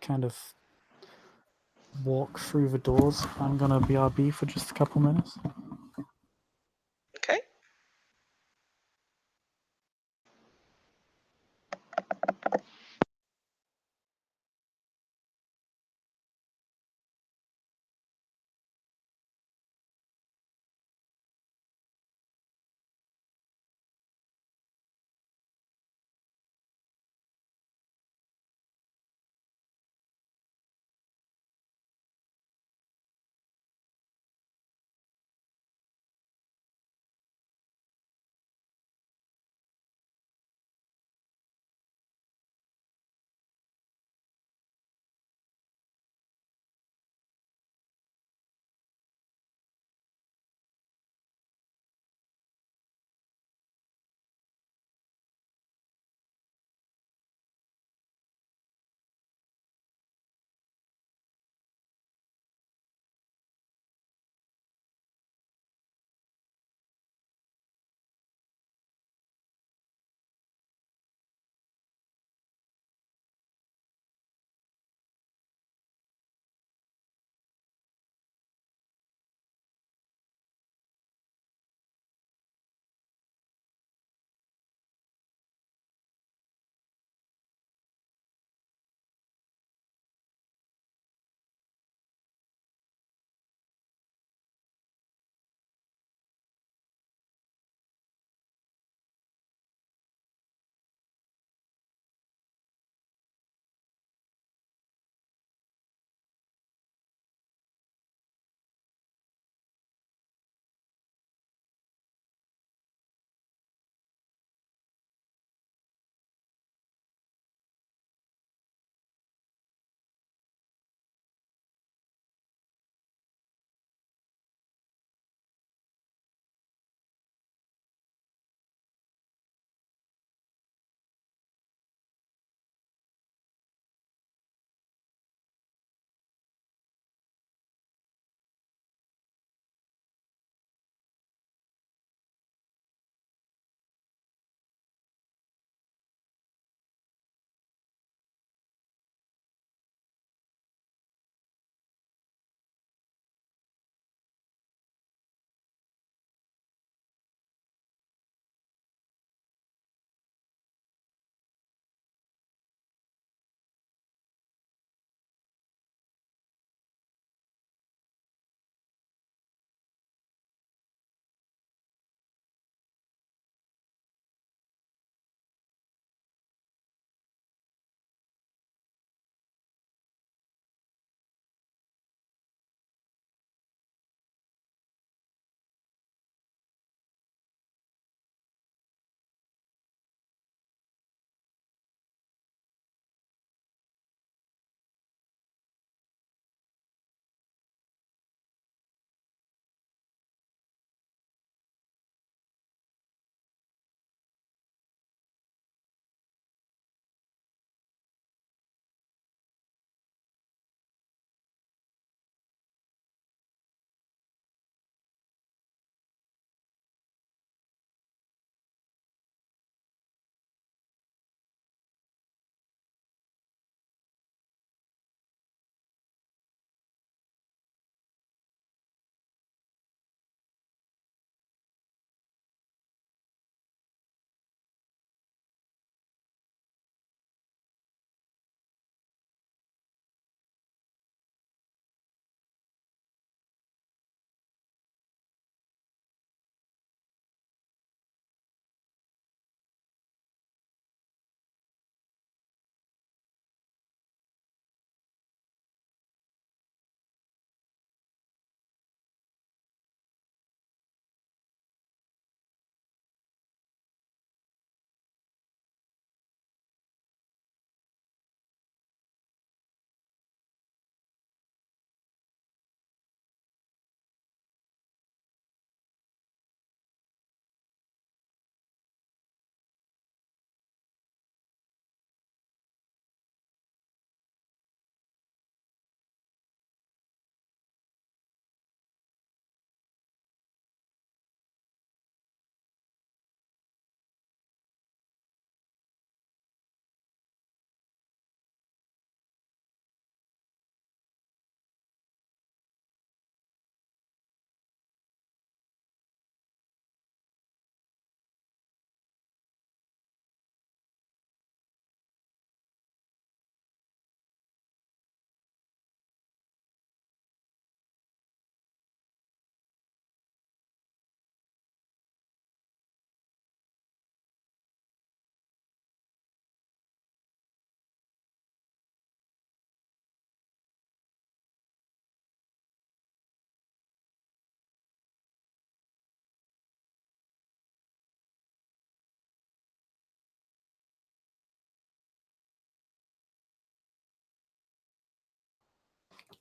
kind of walk through the doors. I'm gonna BRB for just a couple minutes. Okay.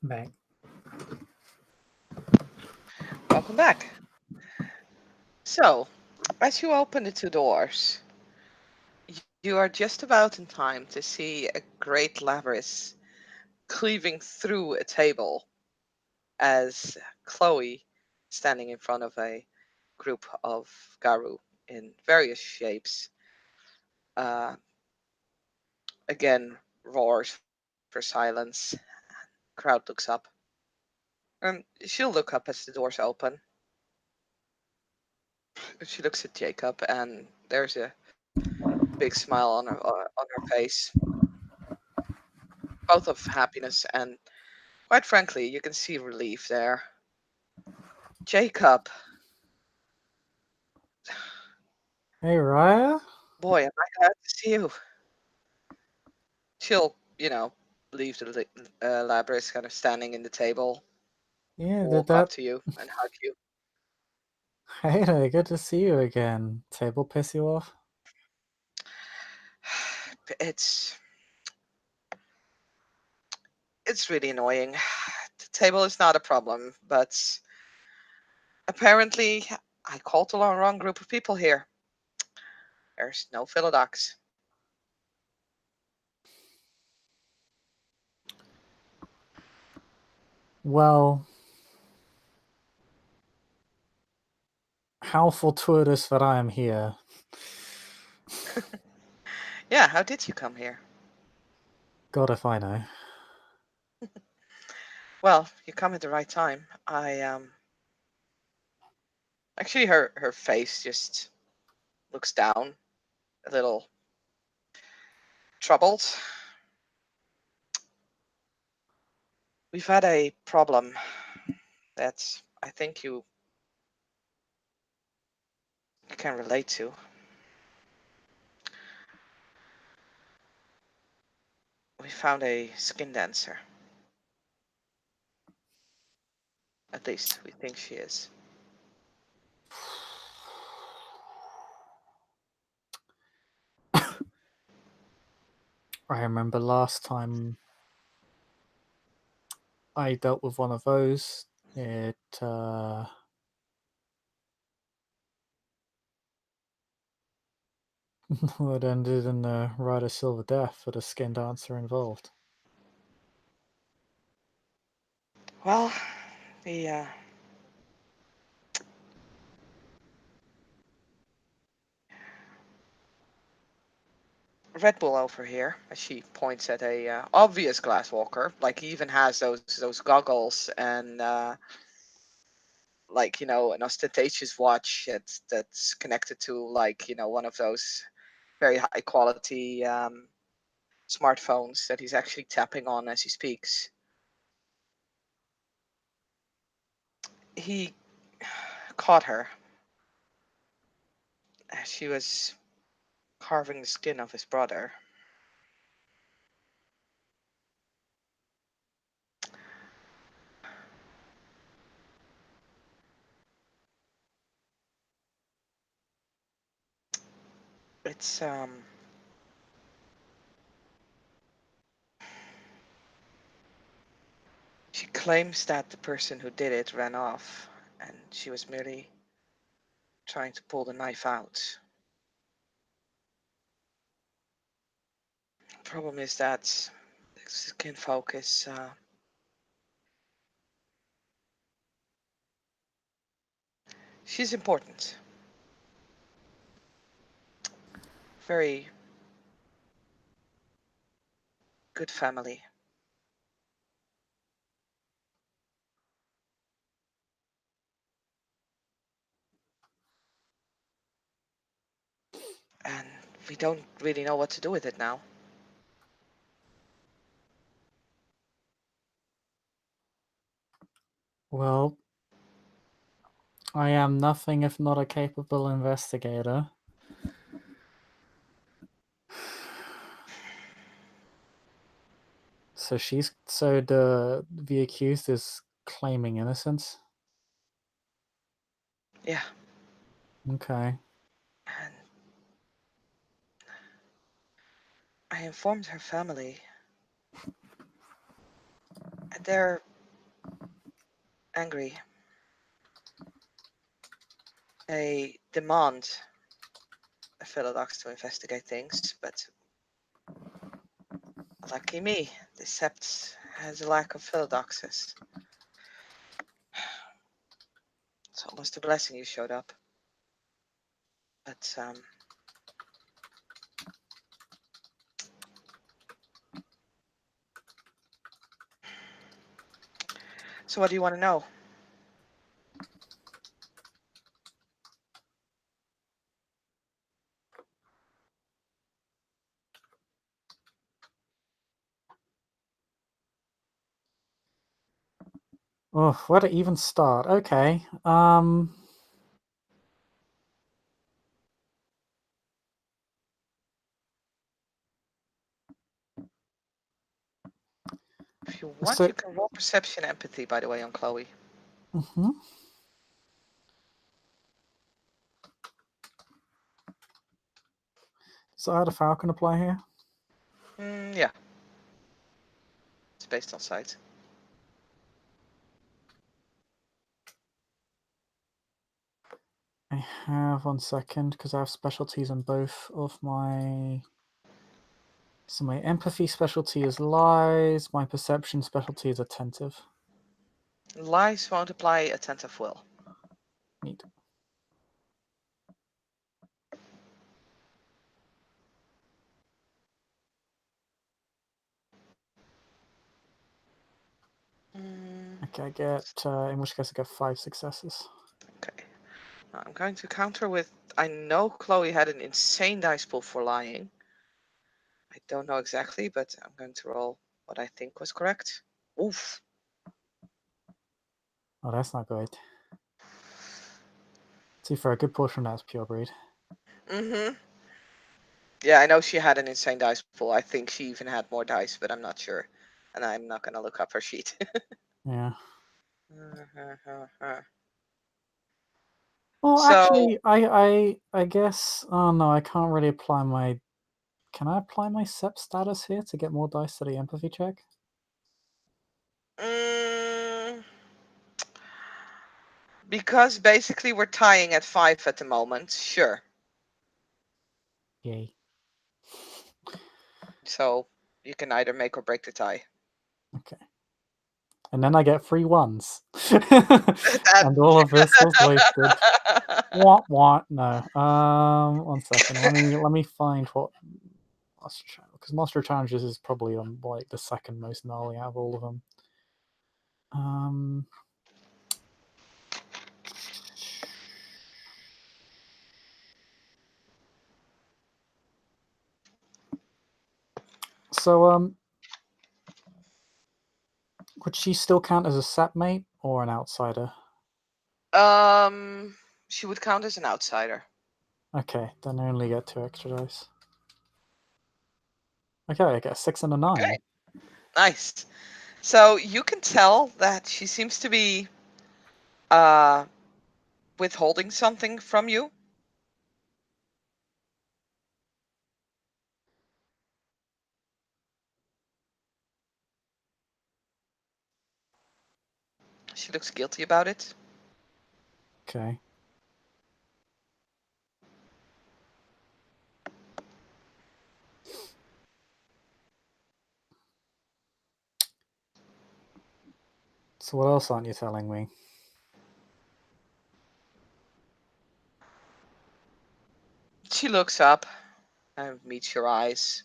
Bang. Welcome back. So, as you open the two doors, you are just about in time to see a great labyrinth cleaving through a table as Chloe standing in front of a group of Garu in various shapes. Uh, again, roars for silence. Crowd looks up. She'll look up as the doors open. She looks at Jacob, and there's a big smile on her face, both of happiness and, quite frankly, you can see relief there. Jacob, Hey, Raya? boy, am I glad to see you. She'll, leave the Labrys kind of standing in the table, Yeah, did walk up that. to you and hug you. Hey there, good to see you again. Table piss you off? It's it's really annoying. The table is not a problem, but apparently I called the wrong group of people here. There's no Philodox. Well, how fortuitous that I am here. Yeah, how did you come here? God if I know. Well, you come at the right time. I actually her face just looks down, a little troubled. We've had a problem that I think you can relate to. We found a skin dancer. At least we think she is. I remember last time I dealt with one of those. It ended in a rider silver death for the skin dancer involved. Well, the Red Bull over here, as she points at a obvious glasswalker, like he even has those goggles and like an ostentatious watch that's connected to like one of those very high quality smartphones that he's actually tapping on as he speaks. He caught her as she was carving the skin of his brother. It's She claims that the person who did it ran off, and she was merely trying to pull the knife out. Problem is that the skin focus. She's important. Very good family. And we don't really know what to do with it now. Well, I am nothing if not a capable investigator. So the accused is claiming innocence. Yeah. Okay. And I informed her family. And they're angry. They demand a Philodox to investigate things, but lucky me, the Sept has a lack of Philodoxes. It's almost a blessing you showed up. But, so what do you want to know? Oh, where to even start? Okay. If you want, So, you can roll perception empathy, by the way, on Chloe. mhm. So how the Falcon apply here? Yeah. It's based on sight. I have 1 second because I have specialties in both of my. So my empathy specialty is lies. My perception specialty is attentive. Lies won't apply attentive will. Neat. Okay, I get. In which case, I get 5 successes. Okay. Now I'm going to counter with. I know Chloe had an insane dice pool for lying. I don't know exactly, but I'm going to roll what I think was correct. Oof. Oh, that's not good. See, for a good portion, that's pure breed. Yeah, I know she had an insane dice pool. I think she even had more dice, but I'm not sure. And I'm not going to look up her sheet. Yeah. Uh-huh. Well, So, actually, I guess. Oh no, I can't really apply my. Can I apply my SEP status here to get more dice to the empathy check? mm, because basically we're tying at 5 at the moment, sure. Yay. So you can either make or break the tie. Okay. And then I get 3 ones. That And all of this was wasted. Want. No. 1 second. Let me find what because Monster Challenges is probably on like the second most gnarly out of all of them. So would she still count as a SAP mate or an outsider? She would count as an outsider. Okay, then I only get 2 extra dice. Okay, I get a 6 and a 9. Okay, nice. So you can tell that she seems to be withholding something from you. She looks guilty about it. Okay. So what else aren't you telling me? She looks up and meets your eyes.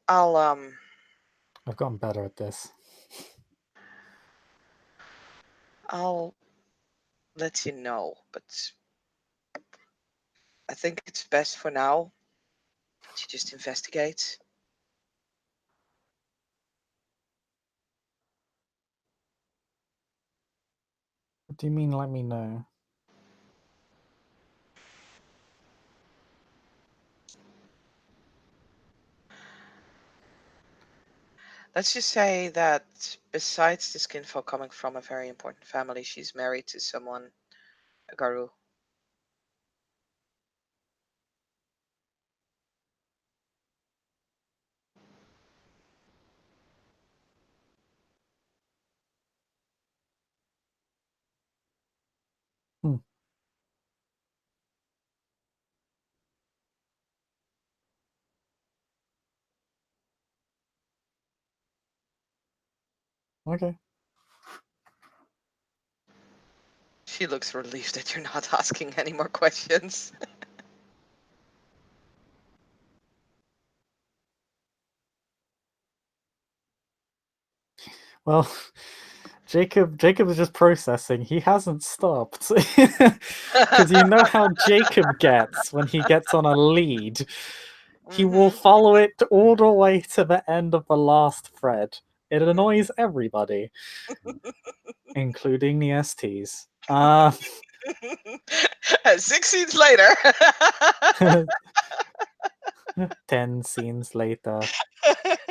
I'll I've gotten better at this. I'll let you know, but I think it's best for now to just investigate. What do you mean let me know? Let's just say that besides this kinfolk coming from a very important family, she's married to someone, a Garu. Okay. She looks relieved that you're not asking any more questions. Well, Jacob is just processing. He hasn't stopped. Because you know how Jacob gets when he gets on a lead. He will Mhm. follow it all the way to the end of the last thread. It annoys everybody, including the STs. 6 scenes later. 10 scenes later,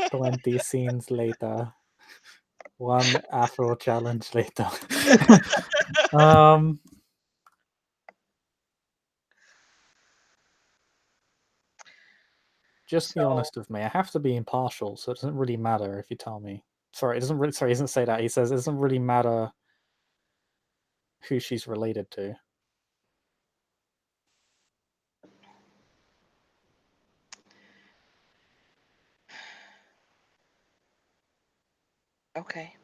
20 scenes later, one Afro challenge later. um, just be So, honest with me. I have to be impartial, so it doesn't really matter if you tell me. Sorry, it doesn't really. Sorry, he doesn't say that. He says it doesn't really matter who she's related to. okay.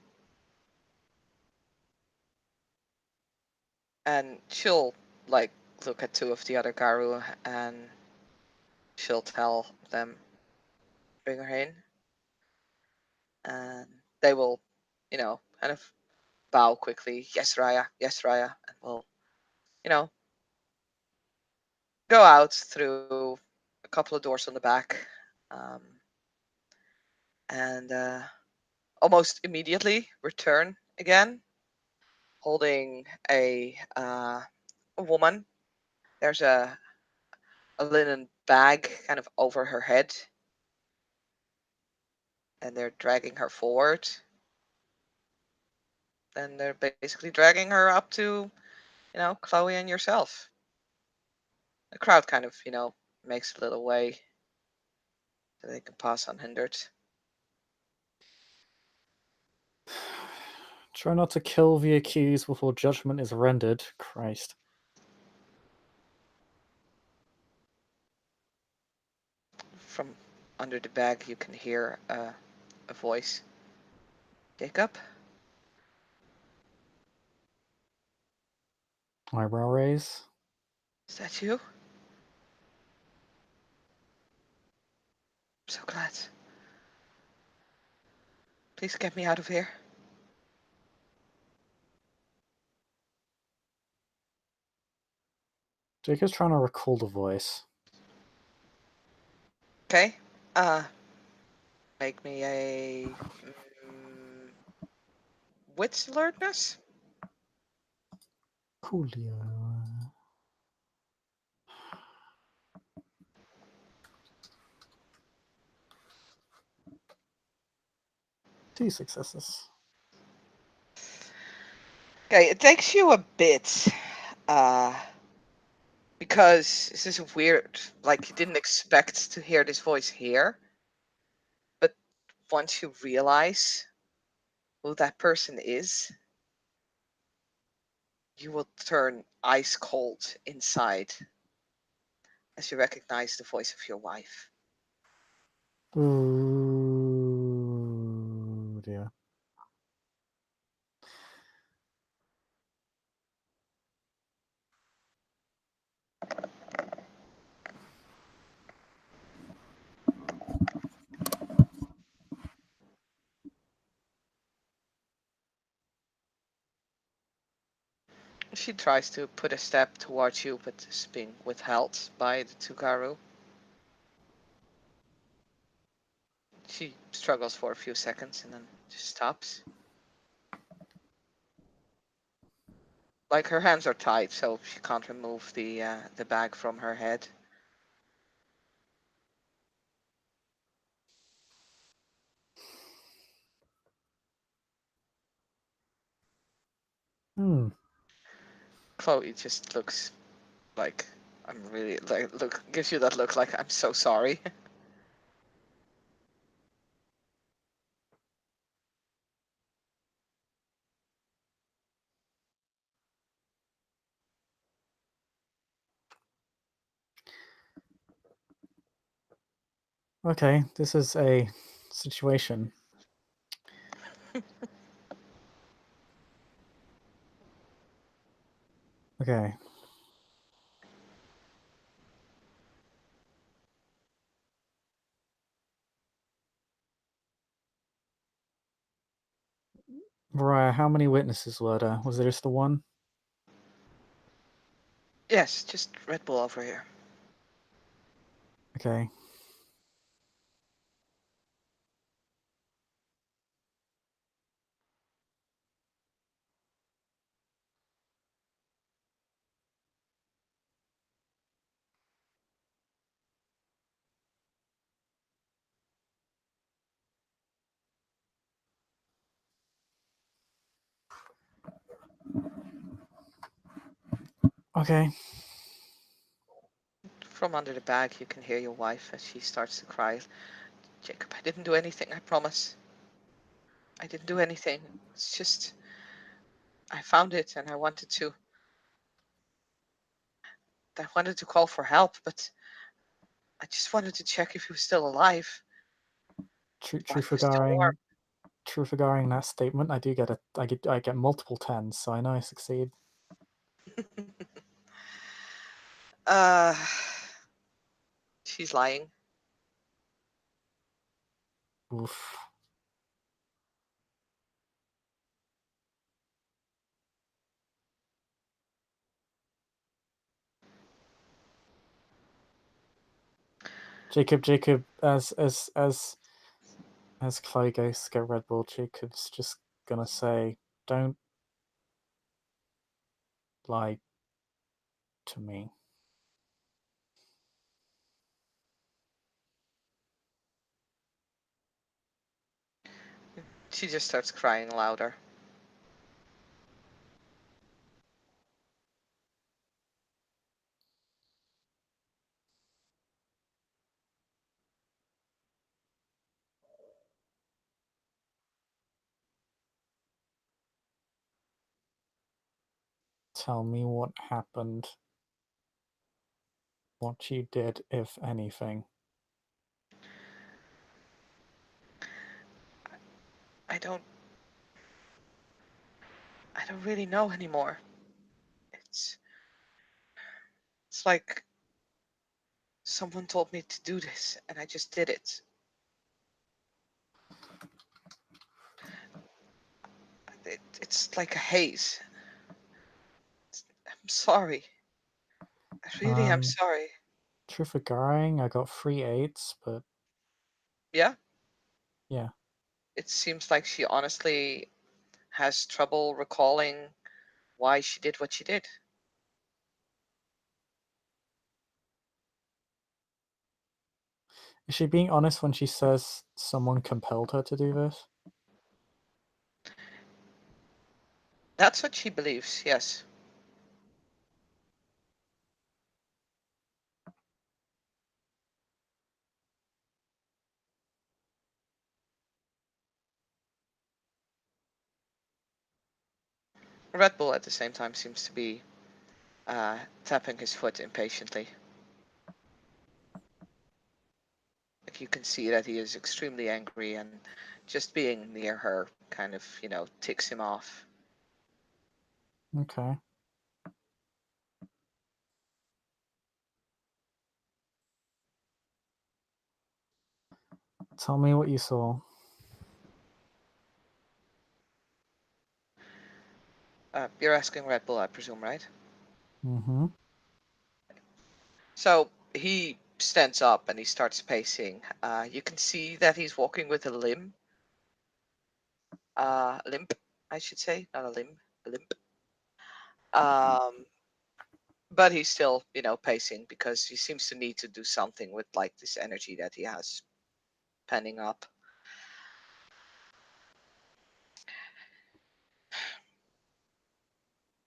And she'll like look at two of the other Garu and she'll tell them bring her in, and they will, kind of bow quickly. Yes, Raya. Yes, Raya, and we'll, you know, go out through a couple of doors on the back, um, and almost immediately return again, holding a woman. There's a linen bag kind of over her head, and they're dragging her forward. And they're basically dragging her up to, Chloe and yourself. The crowd kind of, makes a little way so they can pass unhindered. Try not to kill the accused before judgment is rendered. Christ. From under the bag, you can hear a voice. Jacob? Eyebrow raise. Is that you? I'm so glad. Please get me out of here. Jacob's trying to recall the voice. Okay. Make me a wits alertness. Coolio. 2 successes. Okay, it takes you a bit, because this is weird. Like, you didn't expect to hear this voice here, but once you realize who that person is, you will turn ice cold inside as you recognize the voice of your wife. Ooh, dear. She tries to put a step towards you, but is being withheld by the Tugaru. She struggles for a few seconds and then just stops. Like, her hands are tied, so she can't remove the bag from her head. Hmm. Chloe just looks like, I'm really, like, look, gives you that look like, I'm so sorry. Okay, this is a situation. Okay. Right, how many witnesses were there? Was there just the one? Yes, just Red Bull over here. Okay. Okay. From under the bag, you can hear your wife as she starts to cry. Jacob, I didn't do anything, I promise. I didn't do anything. It's just, I found it and I wanted to call for help, but I just wanted to check if he was still alive. True, While true he was still warm. regarding that statement. I get multiple tens, so I know I succeed. uh, she's lying. Oof. Jacob, as Chloe goes to get Red Bull, Jacob's just gonna say, "Don't lie to me." She just starts crying louder. Tell me what happened. What you did, if anything. I don't I don't really know anymore. It's it's like someone told me to do this and I just did it. It's like a haze. I'm sorry. I really am sorry. Truth regarding, I got 3 8s, but Yeah, yeah. it seems like she honestly has trouble recalling why she did what she did. Is she being honest when she says someone compelled her to do this? That's what she believes, yes. Red Bull at the same time seems to be tapping his foot impatiently. Like you can see that he is extremely angry, and just being near her kind of, ticks him off. Okay. Tell me what you saw. You're asking Red Bull, I presume, right? Mm-hmm. So he stands up and he starts pacing. You can see that he's walking with a limp, I should say, not a limb, a limp. Um, but he's still, pacing because he seems to need to do something with like this energy that he has penning up.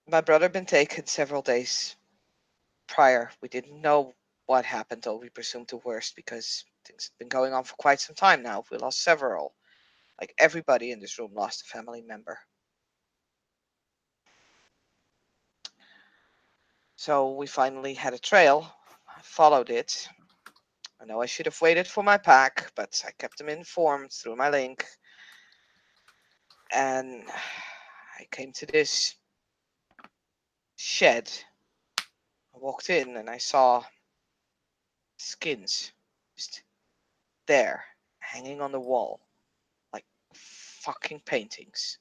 My brother been taken several days prior. We didn't know what happened, or we presumed the worst because things have been going on for quite some time now. We lost several. Like everybody in this room lost a family member. So we finally had a trail. I followed it. I know I should have waited for my pack, but I kept them informed through my link. And I came to this shed I walked in and I saw skins just there, hanging on the wall, like fucking paintings.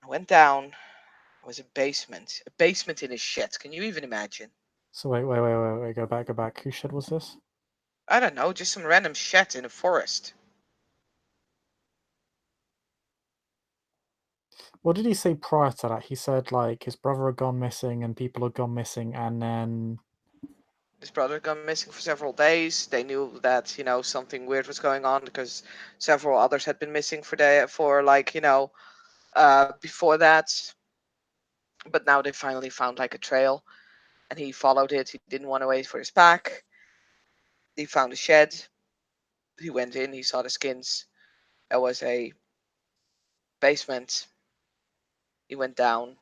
I went down. It was a basement in a shed. Can you even imagine? So wait. Go back, go back. Whose shed was this? I don't know, just some random shed in a forest. What did he say prior to that? He said like his brother had gone missing and people had gone missing, and then His brother had gone missing for several days. They knew that something weird was going on because several others had been missing for like before that. But now they finally found like a trail, and he followed it. He didn't want to wait for his pack. He found a shed. He went in. He saw the skins. There was a basement. He went down,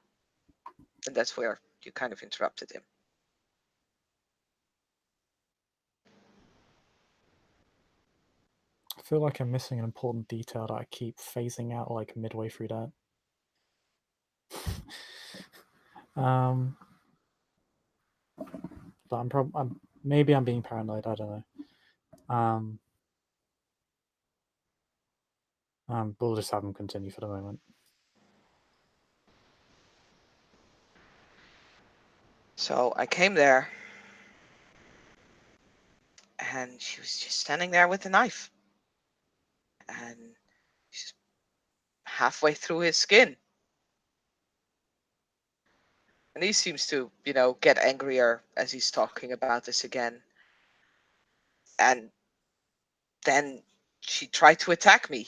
and that's where you kind of interrupted him. I feel like I'm missing an important detail that I keep phasing out like midway through that. um, but maybe I'm being paranoid. I don't know. We'll just have him continue for the moment. So I came there, and she was just standing there with a knife, and she's halfway through his skin. And he seems to, get angrier as he's talking about this again. And then she tried to attack me.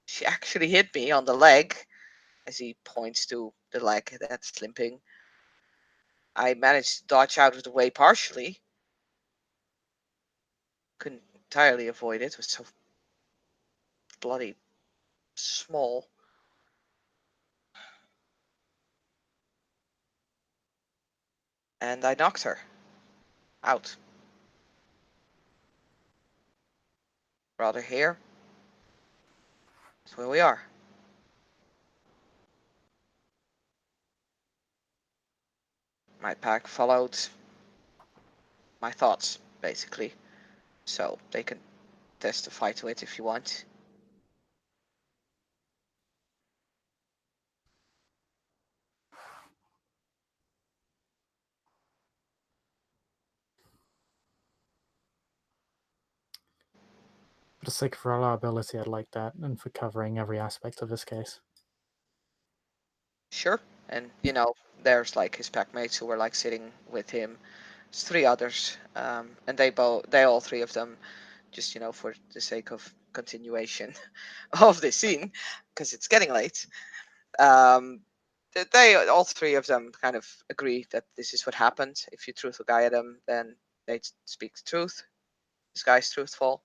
She actually hit me on the leg, as he points to the leg that's limping. I managed to dodge out of the way partially. Couldn't entirely avoid it. It was so bloody small. And I knocked her out. Brought her here. That's where we are. My pack followed my thoughts, basically. So they can testify to it if you want. For the sake of reliability, I'd like that, and for covering every aspect of this case. Sure. And there's like his packmates who were like sitting with him. There's three others, and they all three of them, just for the sake of continuation of this scene, because it's getting late. Um, they all three of them kind of agree that this is what happened. If you truth or guide them, then they speak the truth. This guy's truthful.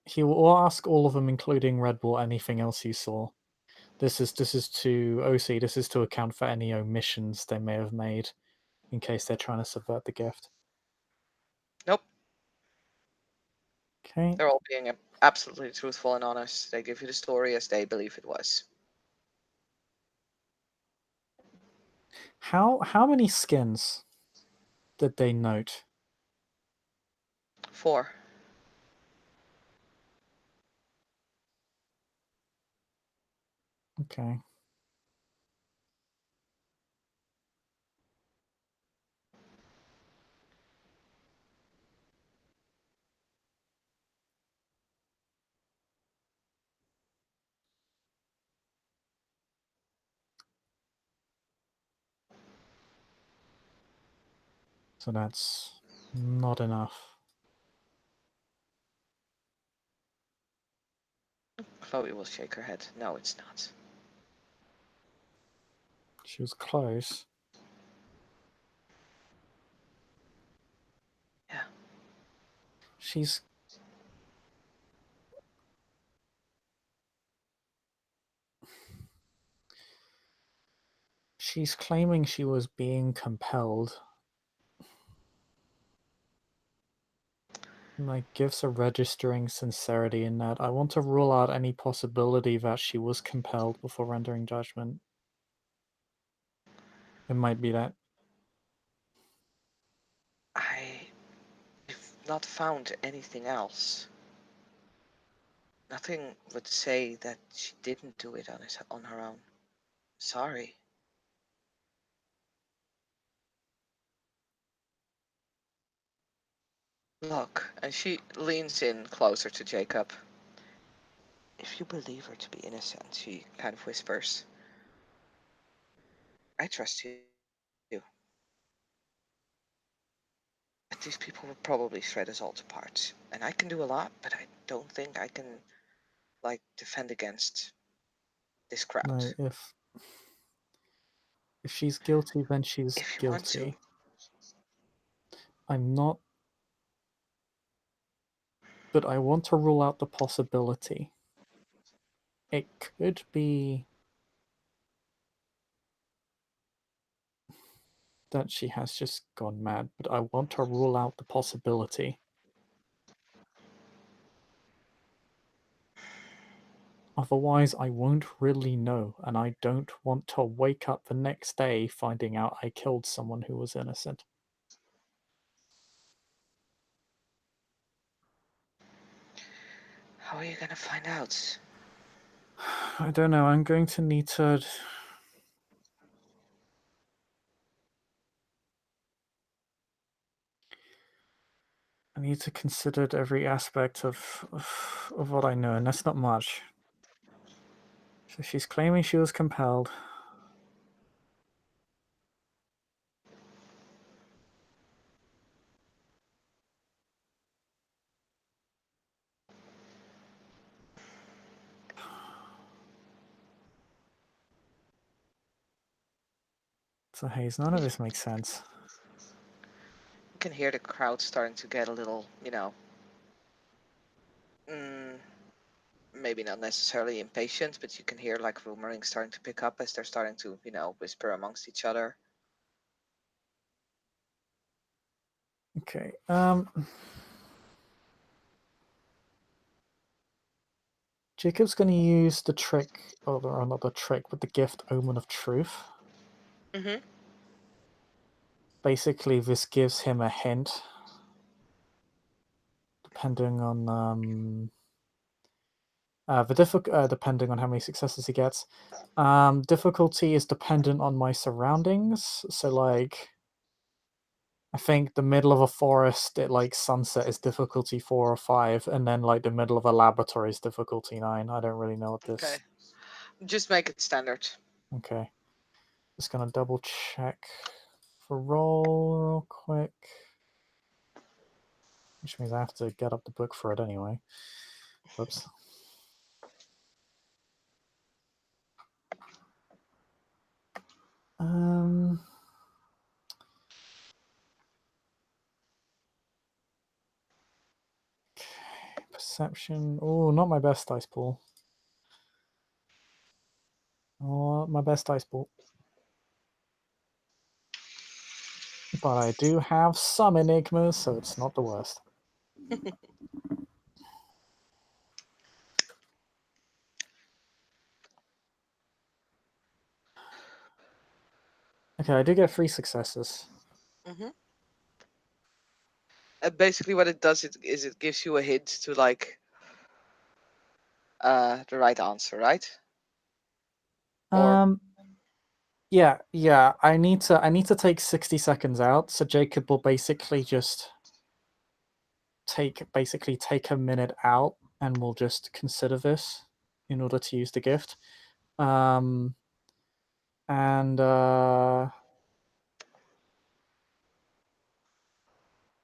He will ask all of them, including Red Bull, anything else you saw. This is to OC. This is to account for any omissions they may have made, in case they're trying to subvert the gift. Nope. Okay. They're all being absolutely truthful and honest. They give you the story as they believe it was. How many skins did they note? 4. Okay. So that's not enough. Chloe will shake her head. No, it's not. She was close. Yeah. She's claiming she was being compelled. My gifts are registering sincerity in that I want to rule out any possibility that she was compelled before rendering judgment. It might be that. I've not found anything else. Nothing would say that she didn't do it on her own. Sorry. Look, and she leans in closer to Jacob. If you believe her to be innocent, she kind of whispers, I trust you. But these people will probably shred us all to parts. And I can do a lot, but I don't think I can, like, defend against this crowd. No, if she's guilty, then she's If you want to. guilty. I'm not, but I want to rule out the possibility. It could be that she has just gone mad, but I want to rule out the possibility. Otherwise, I won't really know, and I don't want to wake up the next day finding out I killed someone who was innocent. How are you gonna find out? I don't know, I'm going to need to. I need to consider every aspect of what I know, and that's not much. So she's claiming she was compelled. So Hayes, none of this makes sense. You can hear the crowd starting to get a little, mm, maybe not necessarily impatient, but you can hear like rumoring starting to pick up as they're starting to, whisper amongst each other. Okay. Jacob's going to use the trick, or not the trick, but the gift Omen of Truth. Mm-hmm. Basically, this gives him a hint, depending on depending on how many successes he gets. Difficulty is dependent on my surroundings. So, like, I think the middle of a forest at like sunset is difficulty 4 or 5, and then like the middle of a laboratory is difficulty 9. I don't really know what Okay. this. Just make it standard. Okay. Just gonna double check for roll real quick. Which means I have to get up the book for it anyway. Whoops. Um. Okay. Perception. Oh, not my best dice pool. Oh, my best dice pool. But I do have some enigmas, so it's not the worst. Okay, I do get 3 successes. Mm-hmm. Basically, what it does is it gives you a hint to like the right answer, right? Or Um, yeah. I need to take 60 seconds out, so Jacob will basically just take a minute out and we'll just consider this in order to use the gift. Um and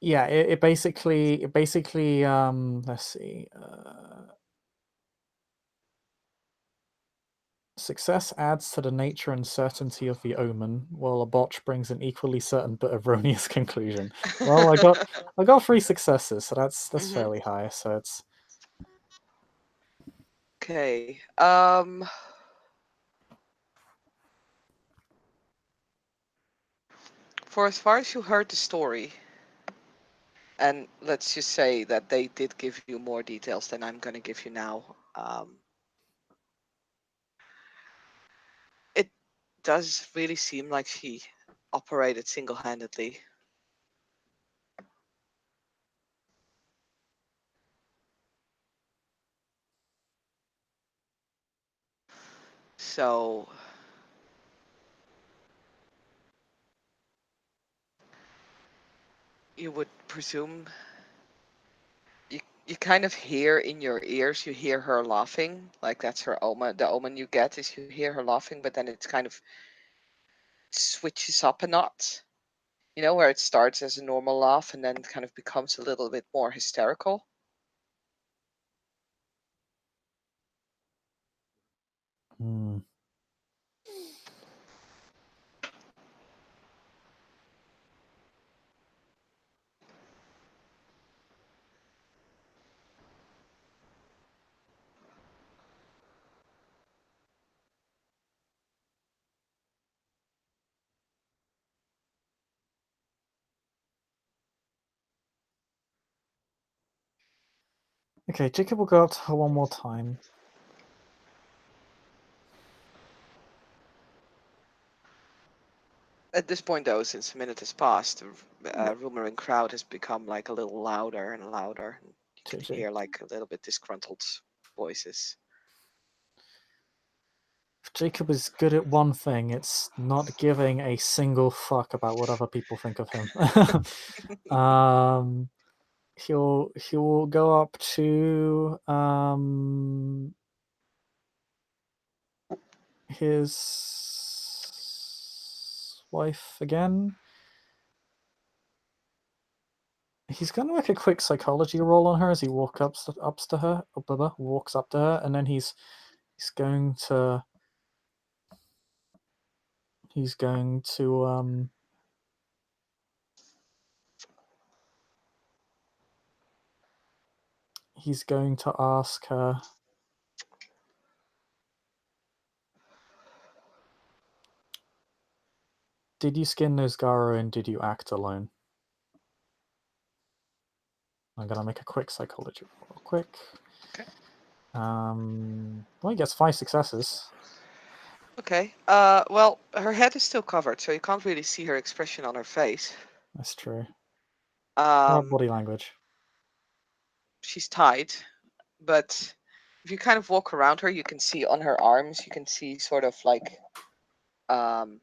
yeah, it basically let's see. Success adds to the nature and certainty of the omen, while a botch brings an equally certain but erroneous conclusion. Well, I got 3 successes, so that's mm-hmm. fairly high. So it's Okay. For as far as you heard the story, And let's just say that they did give you more details than I'm going to give you now. It does really seem like she operated single-handedly. So you would presume you kind of hear in your ears, you hear her laughing, like that's her omen. The omen you get is you hear her laughing, but then it's kind of switches up a notch. You know, where it starts as a normal laugh and then kind of becomes a little bit more hysterical. Hmm. Okay, Jacob will go up to her one more time. At this point, though, since a minute has passed, the rumoring crowd has become like a little louder and louder. You can JJ. hear like a little bit disgruntled voices. If Jacob is good at one thing, it's not giving a single fuck about what other people think of him. He'll go up to his wife again. He's gonna make a quick psychology roll on her as he walks up to her, and then he's going to he's going to he's going to ask her, did you skin those Garo and did you act alone? I'm gonna make a quick psychology roll real quick. Okay. Well, he gets 5 successes. Okay. Well, her head is still covered, so you can't really see her expression on her face. That's true. What Um, body language? she's tied, but if you kind of walk around her, you can see on her arms, you can see sort of like, and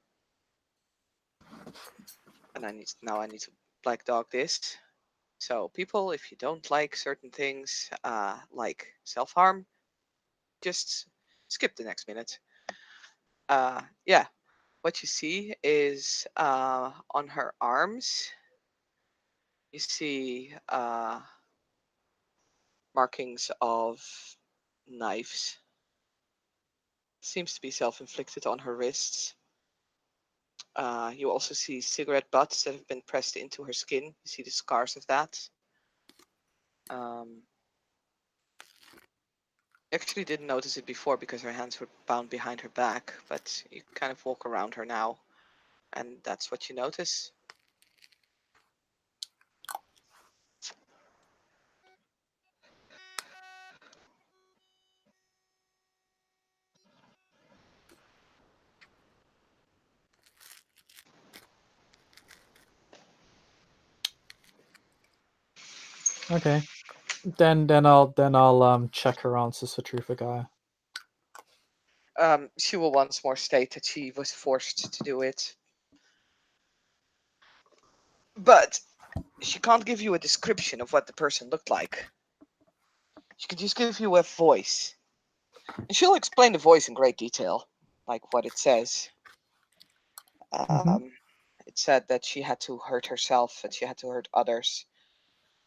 I need to black dog this. So people, if you don't like certain things, like self-harm, just skip the next minute. Yeah, what you see is on her arms, you see markings of knives. Seems to be self-inflicted on her wrists. You also see cigarette butts that have been pressed into her skin. You see the scars of that. Um, Actually didn't notice it before because her hands were bound behind her back, but you kind of walk around her now, and that's what you notice. Okay. Then I'll check her answers for truth or Gaia. She will once more state that she was forced to do it, but she can't give you a description of what the person looked like. She could just give you a voice, and she'll explain the voice in great detail, like what it says. Mm-hmm. It said that she had to hurt herself and she had to hurt others.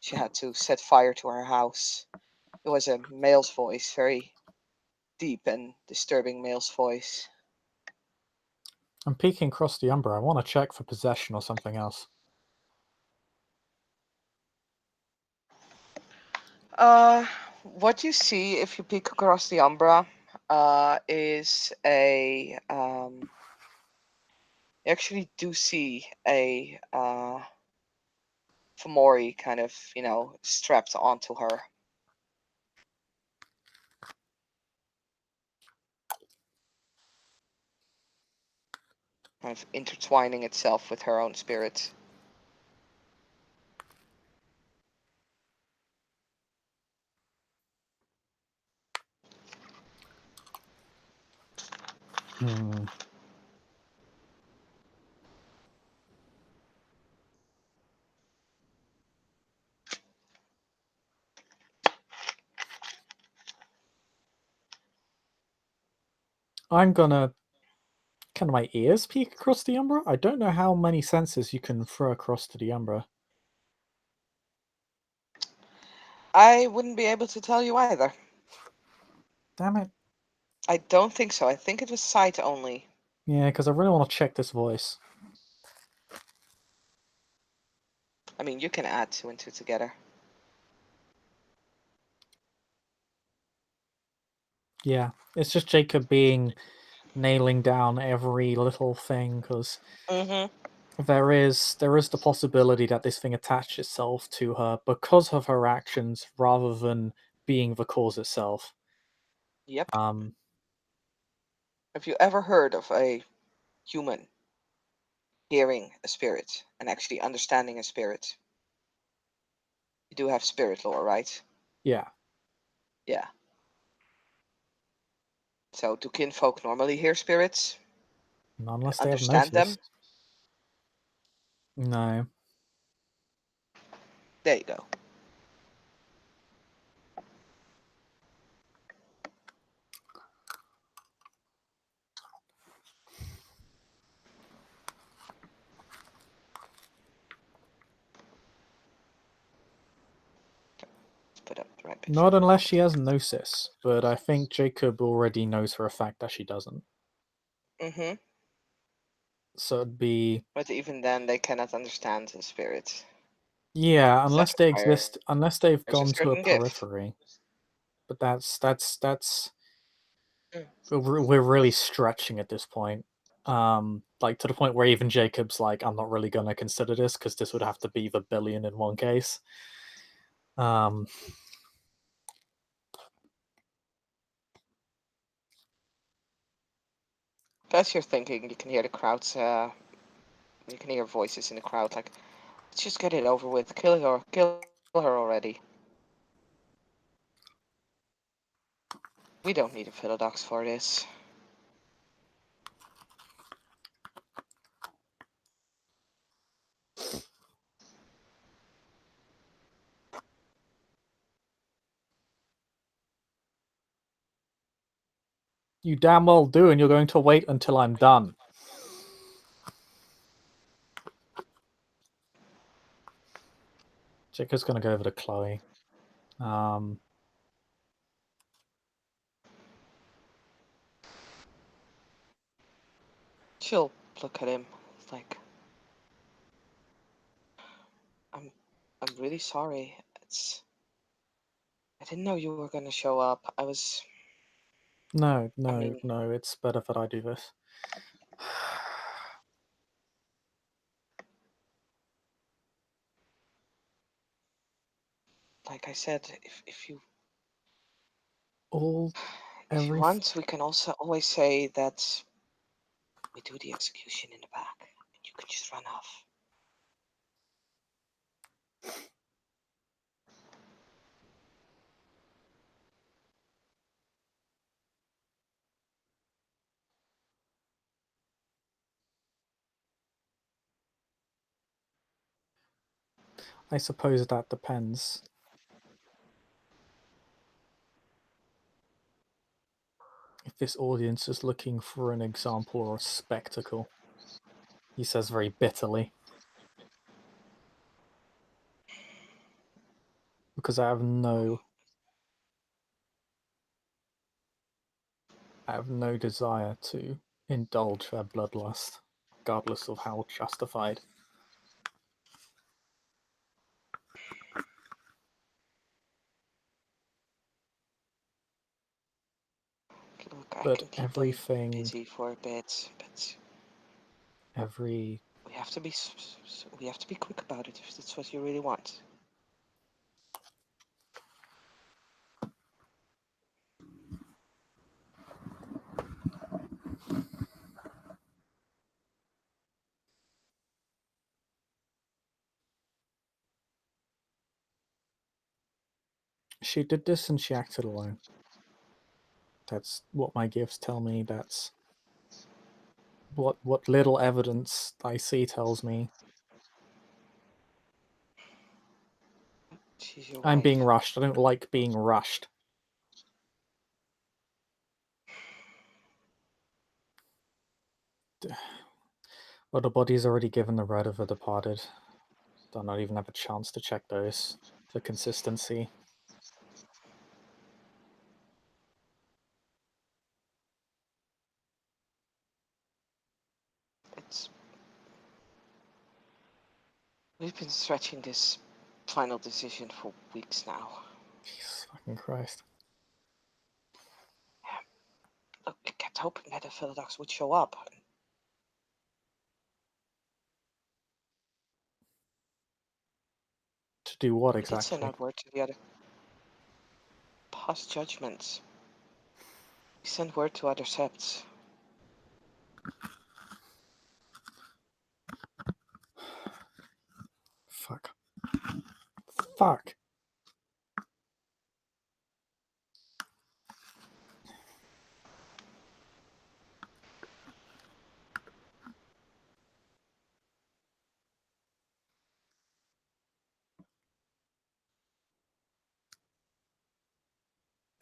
She had to set fire to her house. It was a male's voice, very deep and disturbing male's voice. I'm peeking across the umbra. I want to check for possession or something else. What you see if you peek across the umbra is a. You actually do see a Fomori kind of, strapped onto her. Kind of intertwining itself with her own spirit. Hmm. I'm gonna. Can my ears peek across the Umbra? I don't know how many sensors you can throw across to the Umbra. I wouldn't be able to tell you either. Damn it. I don't think so. I think it was sight only. Yeah, because I really want to check this voice. I mean, you can add 2 and 2 together. Yeah, it's just Jacob nailing down every little thing, because there is the possibility that this thing attached itself to her because of her actions rather than being the cause itself. Yep. Um, Have you ever heard of a human hearing a spirit and actually understanding a spirit? You do have spirit lore, right? yeah, Yeah. So do kinfolk normally hear spirits and unless they have understand them? noticed. No. There you go. Let's put up the right picture. Not unless she has gnosis, but I think Jacob already knows for a fact that she doesn't. Mm-hmm. So it'd be... But even then, they cannot understand the spirit. Yeah, unless That they requires exist, unless they've a gone to a certain gift. periphery. But that's Mm. we're really stretching at this point. Like to the point where even Jacob's like, I'm not really gonna consider this because this would have to be the billion in one case. Um, As you're thinking, you can hear the crowds. You can hear voices in the crowd like, "Let's just get it over with. Kill her already. We don't need a Philodox for this." you damn well do, and you're going to wait until I'm done. Jacob's gonna go over to Chloe. She'll look at him like, I'm I'm really sorry. I didn't know you were gonna show up. No, I no, mean, no. It's better that I do this. like I said, if you All, if you every. want, we can also always say that we do the execution in the back, and you can just run off. I suppose that depends. If this audience is looking for an example or a spectacle, he says very bitterly. Because I have no desire to indulge their bloodlust, regardless of how justified. Look, I But can keep them everything, busy for a bit, but every we have to be we have to be quick about it if that's what you really want. She did this and she acted alone. That's what my gifts tell me. That's what little evidence I see tells me. She's your I'm wife. being rushed. I don't like being rushed. Well, the body's already given the right of the departed. Do not even have a chance to check those for consistency. It's we've been stretching this final decision for weeks now. Jesus fucking Christ. Look, I kept hoping that the Philodox would show up. To do what We did send exactly? out word to the other past judgments. We sent word to other septs. Fuck. Fuck.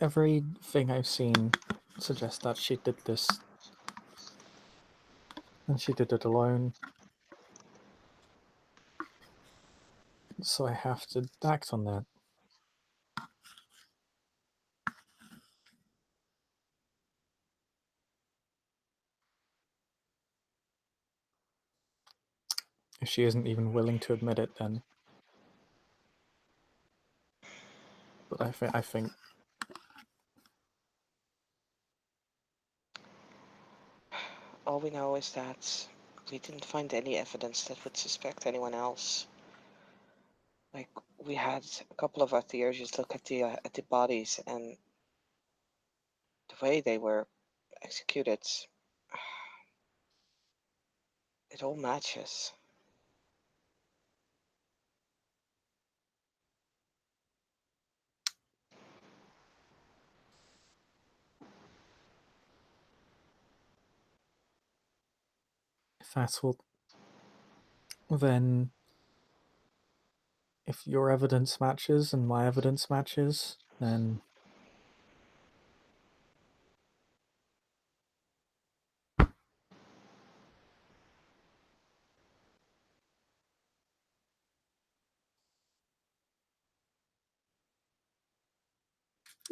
Everything I've seen suggests that she did this. And she did it alone. So I have to act on that. If she isn't even willing to admit it, then. But I think All we know is that we didn't find any evidence that would suspect anyone else. Like, we had a couple of our theorists look at the bodies, and the way they were executed, it all matches. if that's what. Then. If your evidence matches and my evidence matches, then.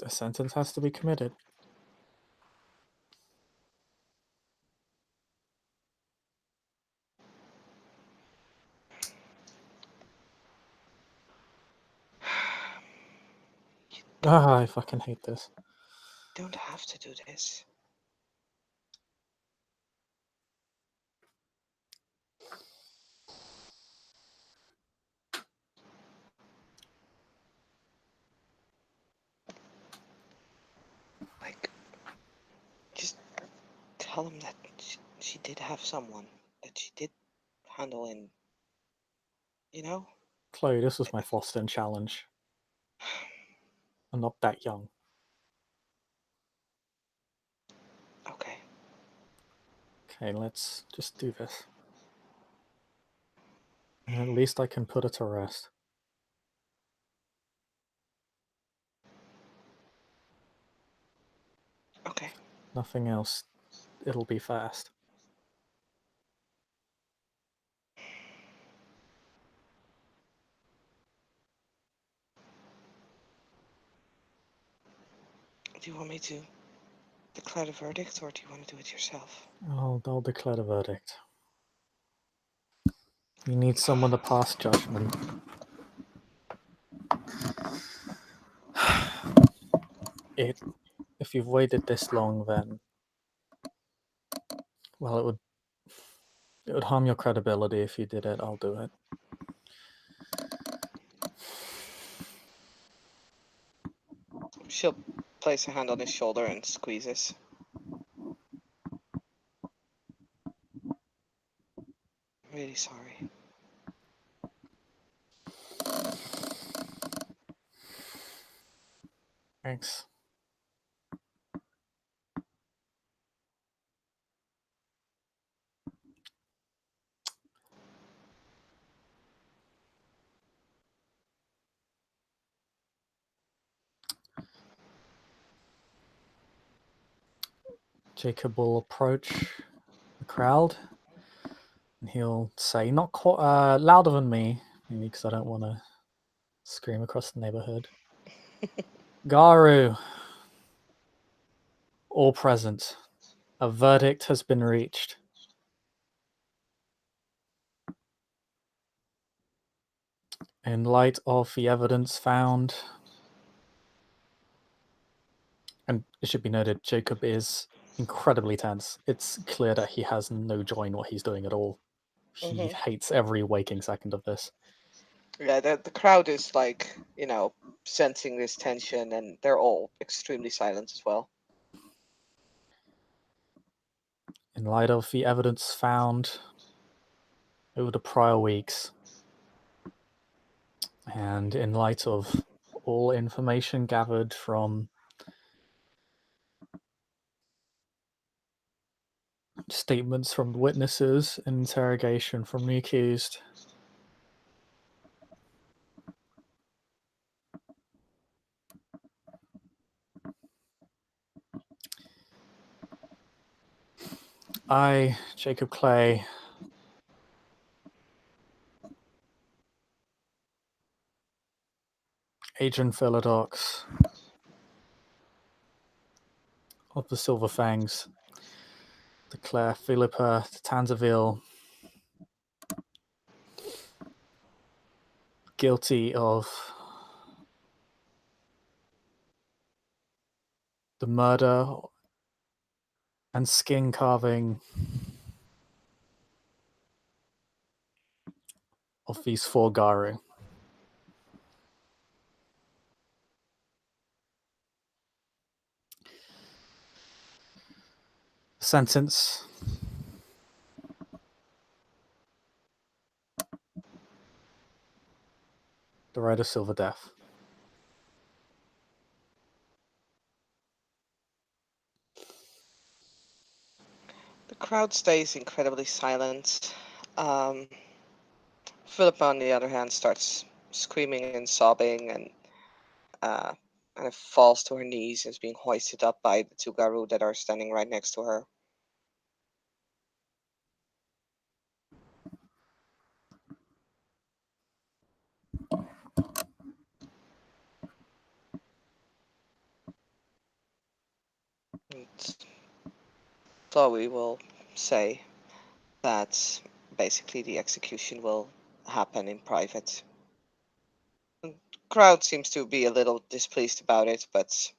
A sentence has to be committed. I fucking hate this. Don't have to do this. Like, just tell him that she did have someone, that she did handle in, you know? Chloe, this was my Foston challenge. I'm not that young. Okay. Okay, let's just do this. And at least I can put it to rest. Okay. Nothing else. It'll be fast. Do you want me to declare the verdict, or do you want to do it yourself? I'll declare the verdict. You need someone to pass judgment. If you've waited this long, then. Well, It would harm your credibility if you did it. I'll do it. She'll place a hand on his shoulder and squeezes. Really sorry. Thanks. Jacob will approach the crowd and he'll say, not louder than me, maybe because I don't want to scream across the neighborhood. Garu, all present. A verdict has been reached. In light of the evidence found, and it should be noted, Jacob is incredibly tense. It's clear that he has no joy in what he's doing at all. He hates every waking second of this. Yeah, the crowd is like, sensing this tension, and they're all extremely silent as well. In light of the evidence found over the prior weeks, and in light of all information gathered from statements from witnesses, interrogation from the accused, I, Jacob Clay, Agent Philodox of the Silver Fangs, declare Philippa de Tanzaville guilty of the murder and skin carving of these 4 Garu. Sentence: the right of silver death. The crowd stays incredibly silent. Philippa, on the other hand, starts screaming and sobbing and kind of falls to her knees and is being hoisted up by the 2 Garu that are standing right next to her. And Chloe will say that basically the execution will happen in private. The crowd seems to be a little displeased about it, but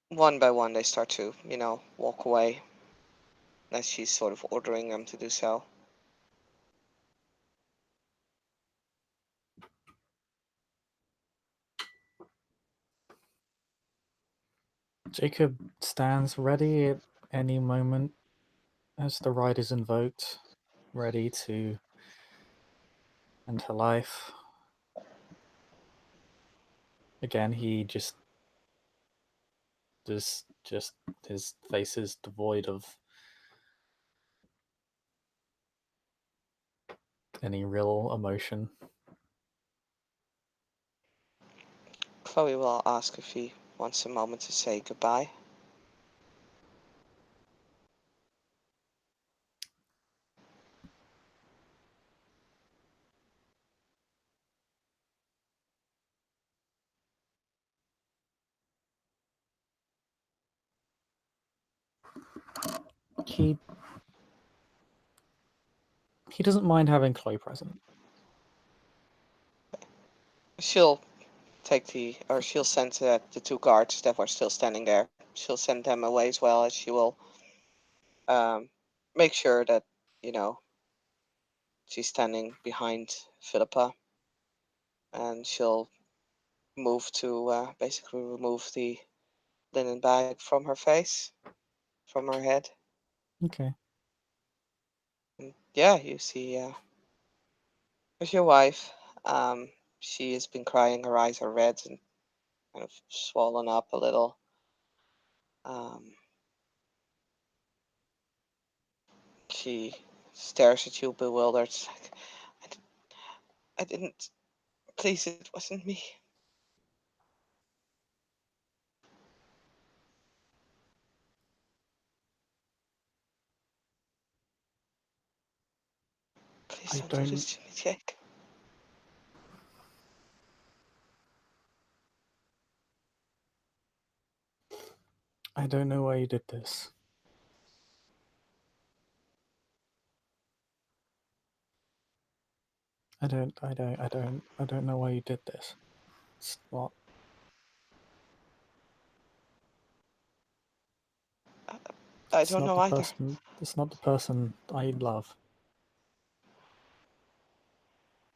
one by one they start to, walk away as she's sort of ordering them to do so. Jacob stands ready at any moment as the right is invoked, ready to end her life. Again, he just his face is devoid of any real emotion. Chloe will ask if he wants a moment to say goodbye. He doesn't mind having Chloe present. She'll she'll send the 2 guards that were still standing there. She'll send them away as well, as she will um, make sure that you know she's standing behind Philippa, and she'll move to basically remove the linen bag from her face, from her head. Okay. And yeah, you see, there's your wife. Um, she has been crying. Her eyes are red and kind of swollen up a little. Um, she stares at you bewildered. It's like, I, di- I didn't. Please, it wasn't me. Please I don't do don't. this to me, Jake. I don't know why you did this. I don't know why you did this. It's not. I, I It's don't not know the either. person. It's not the person I love.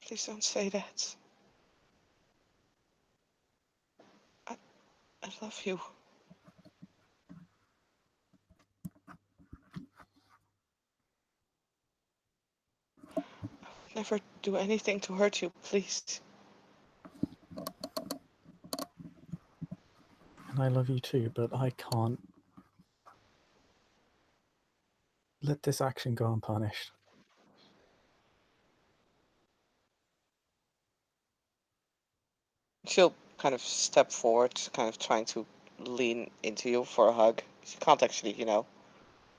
Please don't say that. I, I love you. Never do anything to hurt you, please. And I love you too, but I can't let this action go unpunished. She'll kind of step forward, kind of trying to lean into you for a hug. She can't actually,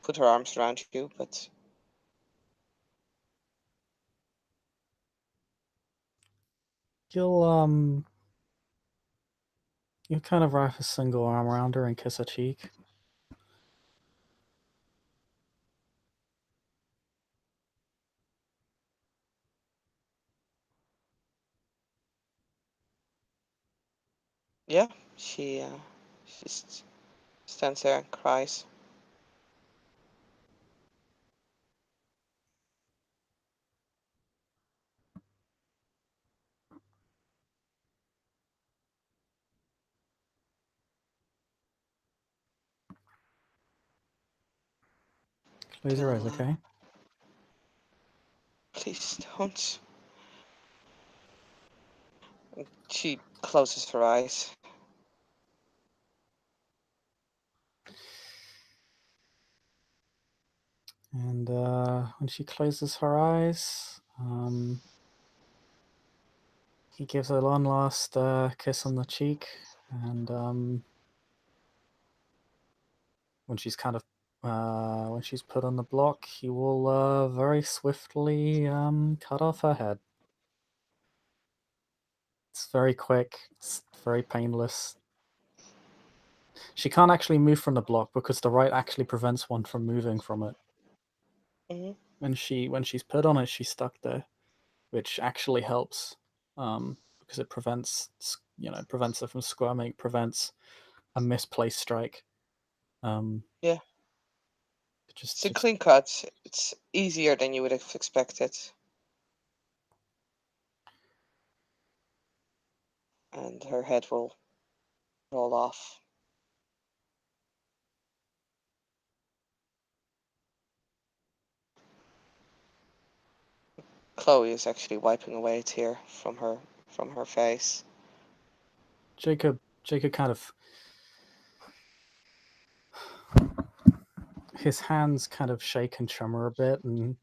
put her arms around you, but You'll you kind of wrap a single arm around her and kiss her cheek. yeah, she just stands there and cries. Close your eyes, Till, okay? please don't. She closes her eyes. And when she closes her eyes, he gives her one last kiss on the cheek, and when she's kind of when she's put on the block, he will very swiftly cut off her head. It's very quick. It's very painless. She can't actually move from the block because the right actually prevents one from moving from it. Hmm. When she's put on it, she's stuck there, which actually helps because it prevents her from squirming, prevents a misplaced strike. Um, Yeah, it's a just clean cut. It's easier than you would have expected. And her head will roll off. Chloe is actually wiping away a tear from her face. Jacob kind of his hands kind of shake and tremor a bit, and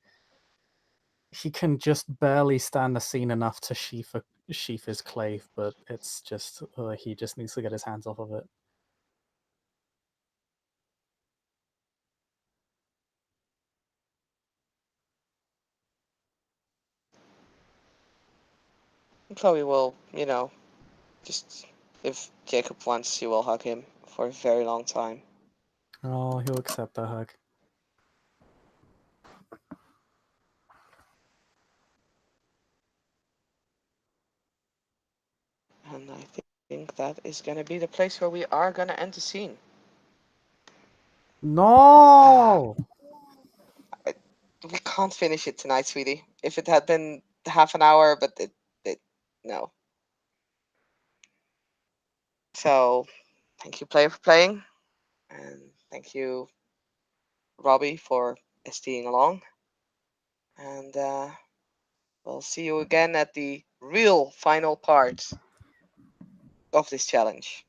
he can just barely stand the scene enough to sheath his clave, but it's just he just needs to get his hands off of it. And Chloe will, just if Jacob wants, she will hug him for a very long time. Oh, he'll accept the hug. And I think that is going to be the place where we are going to end the scene. Uh, No! can't finish it tonight, sweetie. If it had been half an hour, but it no. So thank you, player, for playing, and thank you, Robbie, for STing along. And we'll see you again at the real final part of this challenge.